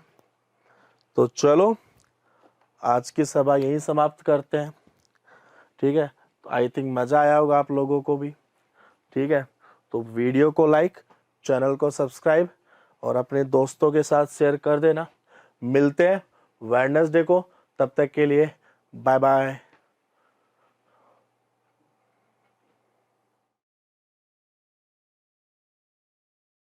Speaker 1: तो चलो आज की सभा यही समाप्त करते हैं। ठीक है, तो आई थिंक मज़ा आया होगा आप लोगों को भी। ठीक है, तो वीडियो को लाइक, चैनल को सब्सक्राइब और अपने दोस्तों के साथ शेयर कर देना। मिलते हैं वेडनेसडे को, तब तक के लिए बाय बाय।